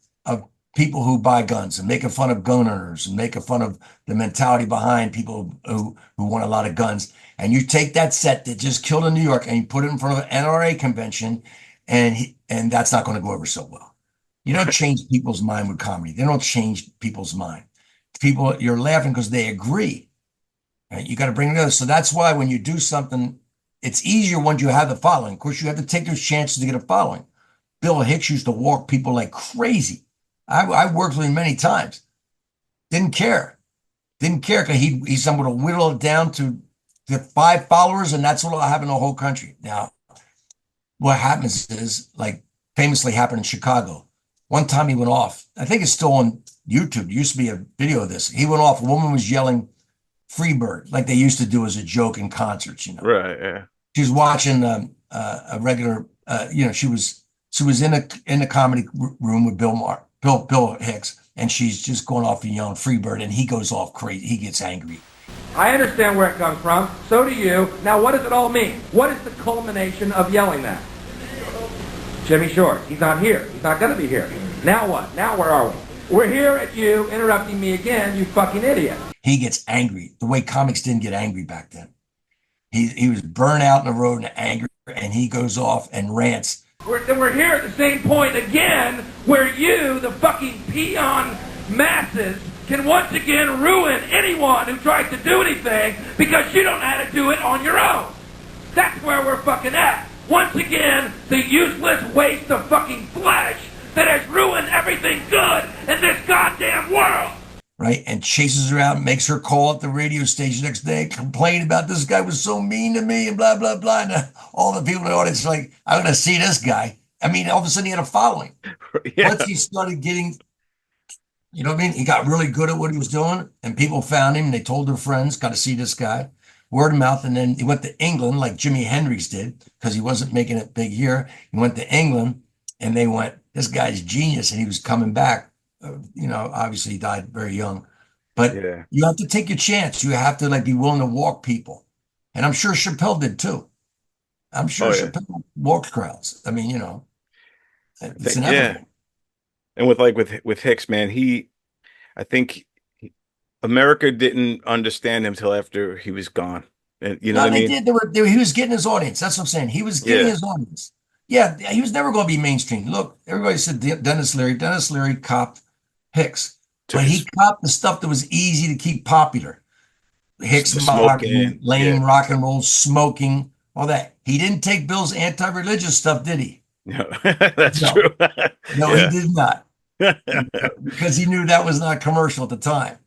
people who buy guns, and making fun of gun owners, and making fun of the mentality behind people who want a lot of guns. And you take that set that just killed in New York and you put it in front of an NRA convention, and that's not going to go over so well. You don't change people's mind with comedy. They don't change people's mind. People, you're laughing because they agree. Right? You got to bring it together. So that's why when you do something, it's easier once you have the following. Of course, you have to take those chances to get a following. Bill Hicks used to walk people like crazy. I worked with him many times. Didn't care because he's someone to whittle it down to 5 followers, and that's what will happen in the whole country. Now, what happens is, like famously happened in Chicago. One time he went off. I think it's still on YouTube. There used to be a video of this. He went off. A woman was yelling "Freebird" like they used to do as a joke in concerts. Right? Yeah. She was watching a regular. She was in a comedy room with Bill Hicks, and she's just going off and yelling "Freebird," and he goes off crazy. He gets angry. I understand where it comes from. So do you. Now, what does it all mean? What is the culmination of yelling that? Jimmy Short. He's not here. He's not going to be here. Now what? Now where are we? We're here at you interrupting me again, you fucking idiot. He gets angry the way comics didn't get angry back then. He was burnt out in the road and angry, and he goes off and rants. We're here at the same point again where you, the fucking peon masses, can once again ruin anyone who tries to do anything because you don't know how to do it on your own. That's where we're fucking at. Once again, the useless waste of fucking flesh that has ruined everything good in this goddamn world. Right, and chases her out and makes her call at the radio station next day, complain about this guy was so mean to me and blah, blah, blah. And all the people in the audience are like, I'm going to see this guy. I mean, all of a sudden he had a following. Yeah. Once he started getting, you know what I mean? He got really good at what he was doing, and people found him and they told their friends, got to see this guy. Word of mouth. And then he went to England like Jimi Hendrix did because he wasn't making it big here. He went to England and they went, this guy's genius. And he was coming back. You know, obviously he died very young, but you have to take your chance. You have to like be willing to walk people. And I'm sure Chappelle did too. I'm sure Chappelle walked crowds. I mean, you know, it's inevitable. And with Hicks, man, I think America didn't understand him till after he was gone. And you know what I mean? He was getting his audience. That's what I'm saying. He was getting his audience. Yeah, he was never going to be mainstream. Look, everybody said Dennis Leary. Dennis Leary copped Hicks, but he copped the stuff that was easy to keep popular. Hicks, smoking, lame rock and roll, smoking, all that. He didn't take Bill's anti-religious stuff, did he? No, that's true. No, he did not, because he knew that was not commercial at the time.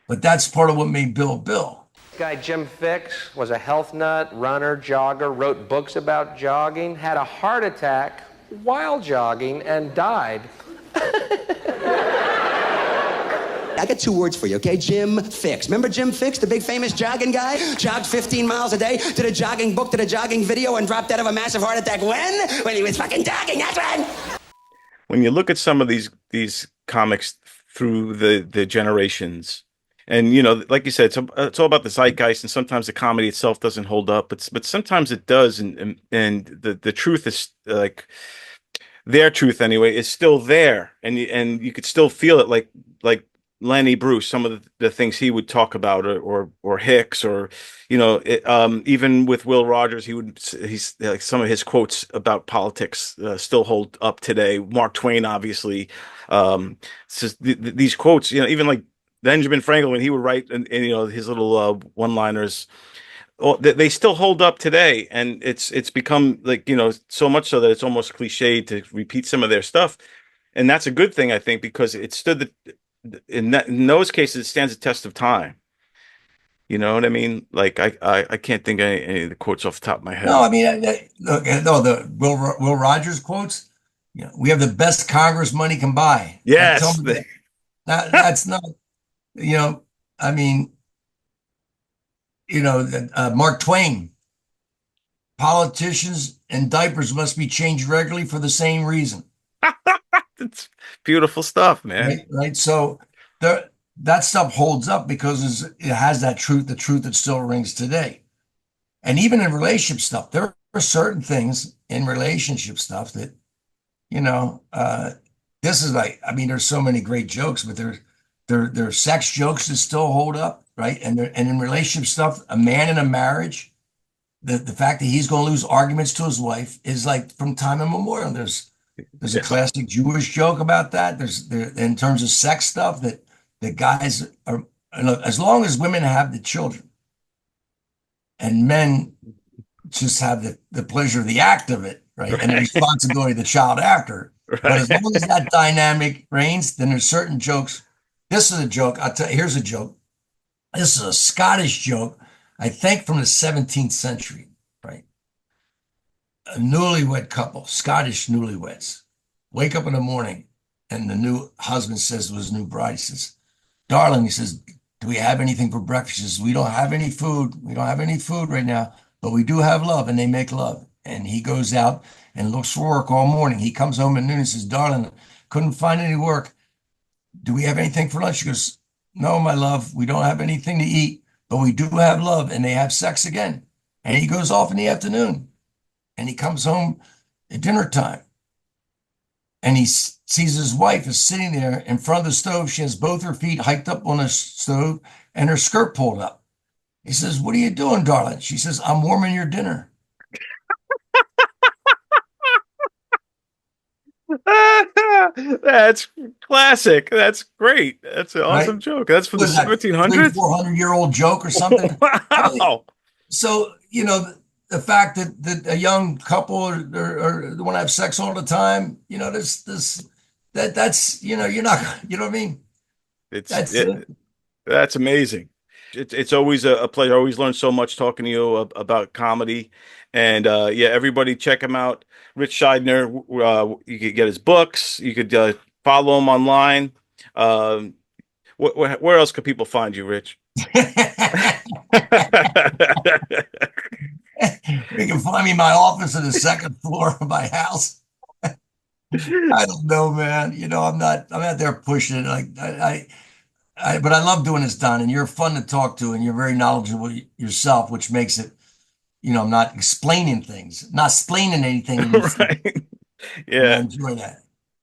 But that's part of what made Bill Bill. Guy Jim Fix was a health nut, runner, jogger, wrote books about jogging, had a heart attack while jogging, and died. I got 2 words for you, okay? Jim Fix. Remember Jim Fix, the big famous jogging guy? Jogged 15 miles a day, did a jogging book, did a jogging video, and dropped out of a massive heart attack when? When he was fucking jogging, that's when! When you look at some of these comics through the generations, and you know, like you said, it's all about the zeitgeist, and sometimes the comedy itself doesn't hold up, but sometimes it does, and the truth is like their truth anyway is still there, and you could still feel it, like Lenny Bruce, some of the things he would talk about, or Hicks, or you know, even with Will Rogers, he's like some of his quotes about politics still hold up today. Mark Twain, obviously, these quotes, you know, even like Benjamin Franklin when he would write, and you know, his little one-liners, they still hold up today, and it's become like, you know, so much so that it's almost cliched to repeat some of their stuff, and that's a good thing, I think, because it stood in those cases it stands the test of time. You know what I mean? Like I can't think of any of the quotes off the top of my head. No, I mean, look, no, the Will Rogers quotes. You know, we have the best Congress money can buy. Yes, that's not. You know, I mean, you know, Mark Twain. Politicians and diapers must be changed regularly for the same reason. It's beautiful stuff, man. Right. So that stuff holds up because it has that truth, the truth that still rings today. And even in relationship stuff, there are certain things in relationship stuff that, you know, this is like, I mean, there's so many great jokes, but there are sex jokes that still hold up, right? And in relationship stuff, a man in a marriage, the fact that he's going to lose arguments to his wife is like from time immemorial. There's a classic Jewish joke about that. There's in terms of sex stuff that guys are, as long as women have the children and men just have the pleasure of the act of it, right? And the responsibility of the child after. Right. But as long as that dynamic reigns, then there's certain jokes. This is a joke. I'll tell you, here's a joke. This is a Scottish joke, I think from the 17th century, right? A newlywed couple, Scottish newlyweds, wake up in the morning and the new husband says to his new bride, he says, darling, he says, do we have anything for breakfast? He says, we don't have any food. We don't have any food right now, but we do have love. And they make love. And he goes out and looks for work all morning. He comes home at noon and says, darling, couldn't find any work. Do we have anything for lunch? She goes, no, my love, we don't have anything to eat, but we do have love, and they have sex again. And he goes off in the afternoon, and he comes home at dinner time, and he sees his wife is sitting there in front of the stove. She has both her feet hiked up on the stove and her skirt pulled up. He says, "What are you doing, darling?" She says, "I'm warming your dinner." That's classic. That's great. That's an awesome joke. That's from the 1700s. 400-year-old joke or something. Wow. I mean, so, you know, the fact that a young couple or want to have sex all the time, you know, that's, you know, you're not, you know what I mean? That's amazing. It's always a pleasure. I always learn so much talking to you about comedy. And yeah, everybody check him out. Ritch Shydner. You could get his books. You could follow him online. Where else could people find you, Rich? You can find me in my office on the second floor of my house. I don't know, man. You know, I'm out there pushing it. Like but I love doing this, Don, and you're fun to talk to, and you're very knowledgeable yourself, which makes it, you know, I'm not explaining things, not explaining anything. Right. Yeah. I enjoy that.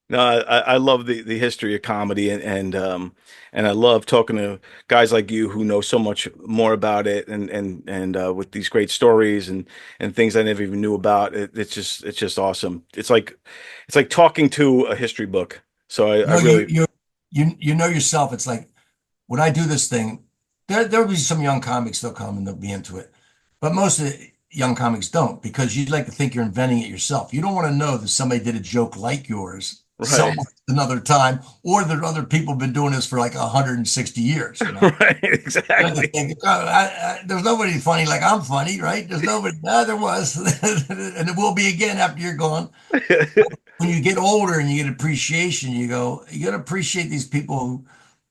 No, I love the history of comedy, and I love talking to guys like you who know so much more about it, and with these great stories and things I never even knew about. It's just awesome. It's like talking to a history book. So I really you know yourself. It's like when I do this thing, there'll be some young comics that'll come and they'll be into it, but most of the young comics don't, because you like to think you're inventing it yourself. You don't want to know that somebody did a joke like yours. Right. Another time, or that other people have been doing this for like 160 years. You know? Right, exactly. There's nobody funny like I'm funny, right? There's nobody. There was, and it will be again after you're gone. When you get older and you get appreciation, you got to appreciate these people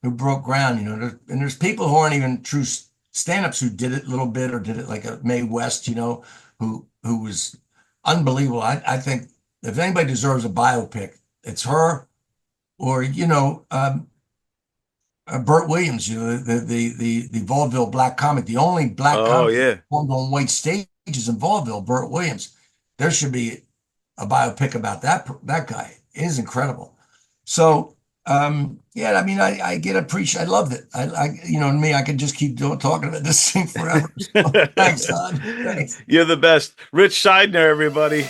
who broke ground. You know, and there's people who aren't even true stand-ups who did it a little bit, or did it like a Mae West, you know, who was unbelievable. I think if anybody deserves a biopic, it's her, or, you know, Burt Williams, you know, the vaudeville black comic, the only black comic performed on white stages in vaudeville, Burt Williams. There should be a biopic about that guy. It is incredible. So, yeah, I mean, I get appreciated. I loved it. I you know, me, I could just keep talking about this thing forever. So, thanks, Todd. Thanks. You're the best. Ritch Shydner, everybody.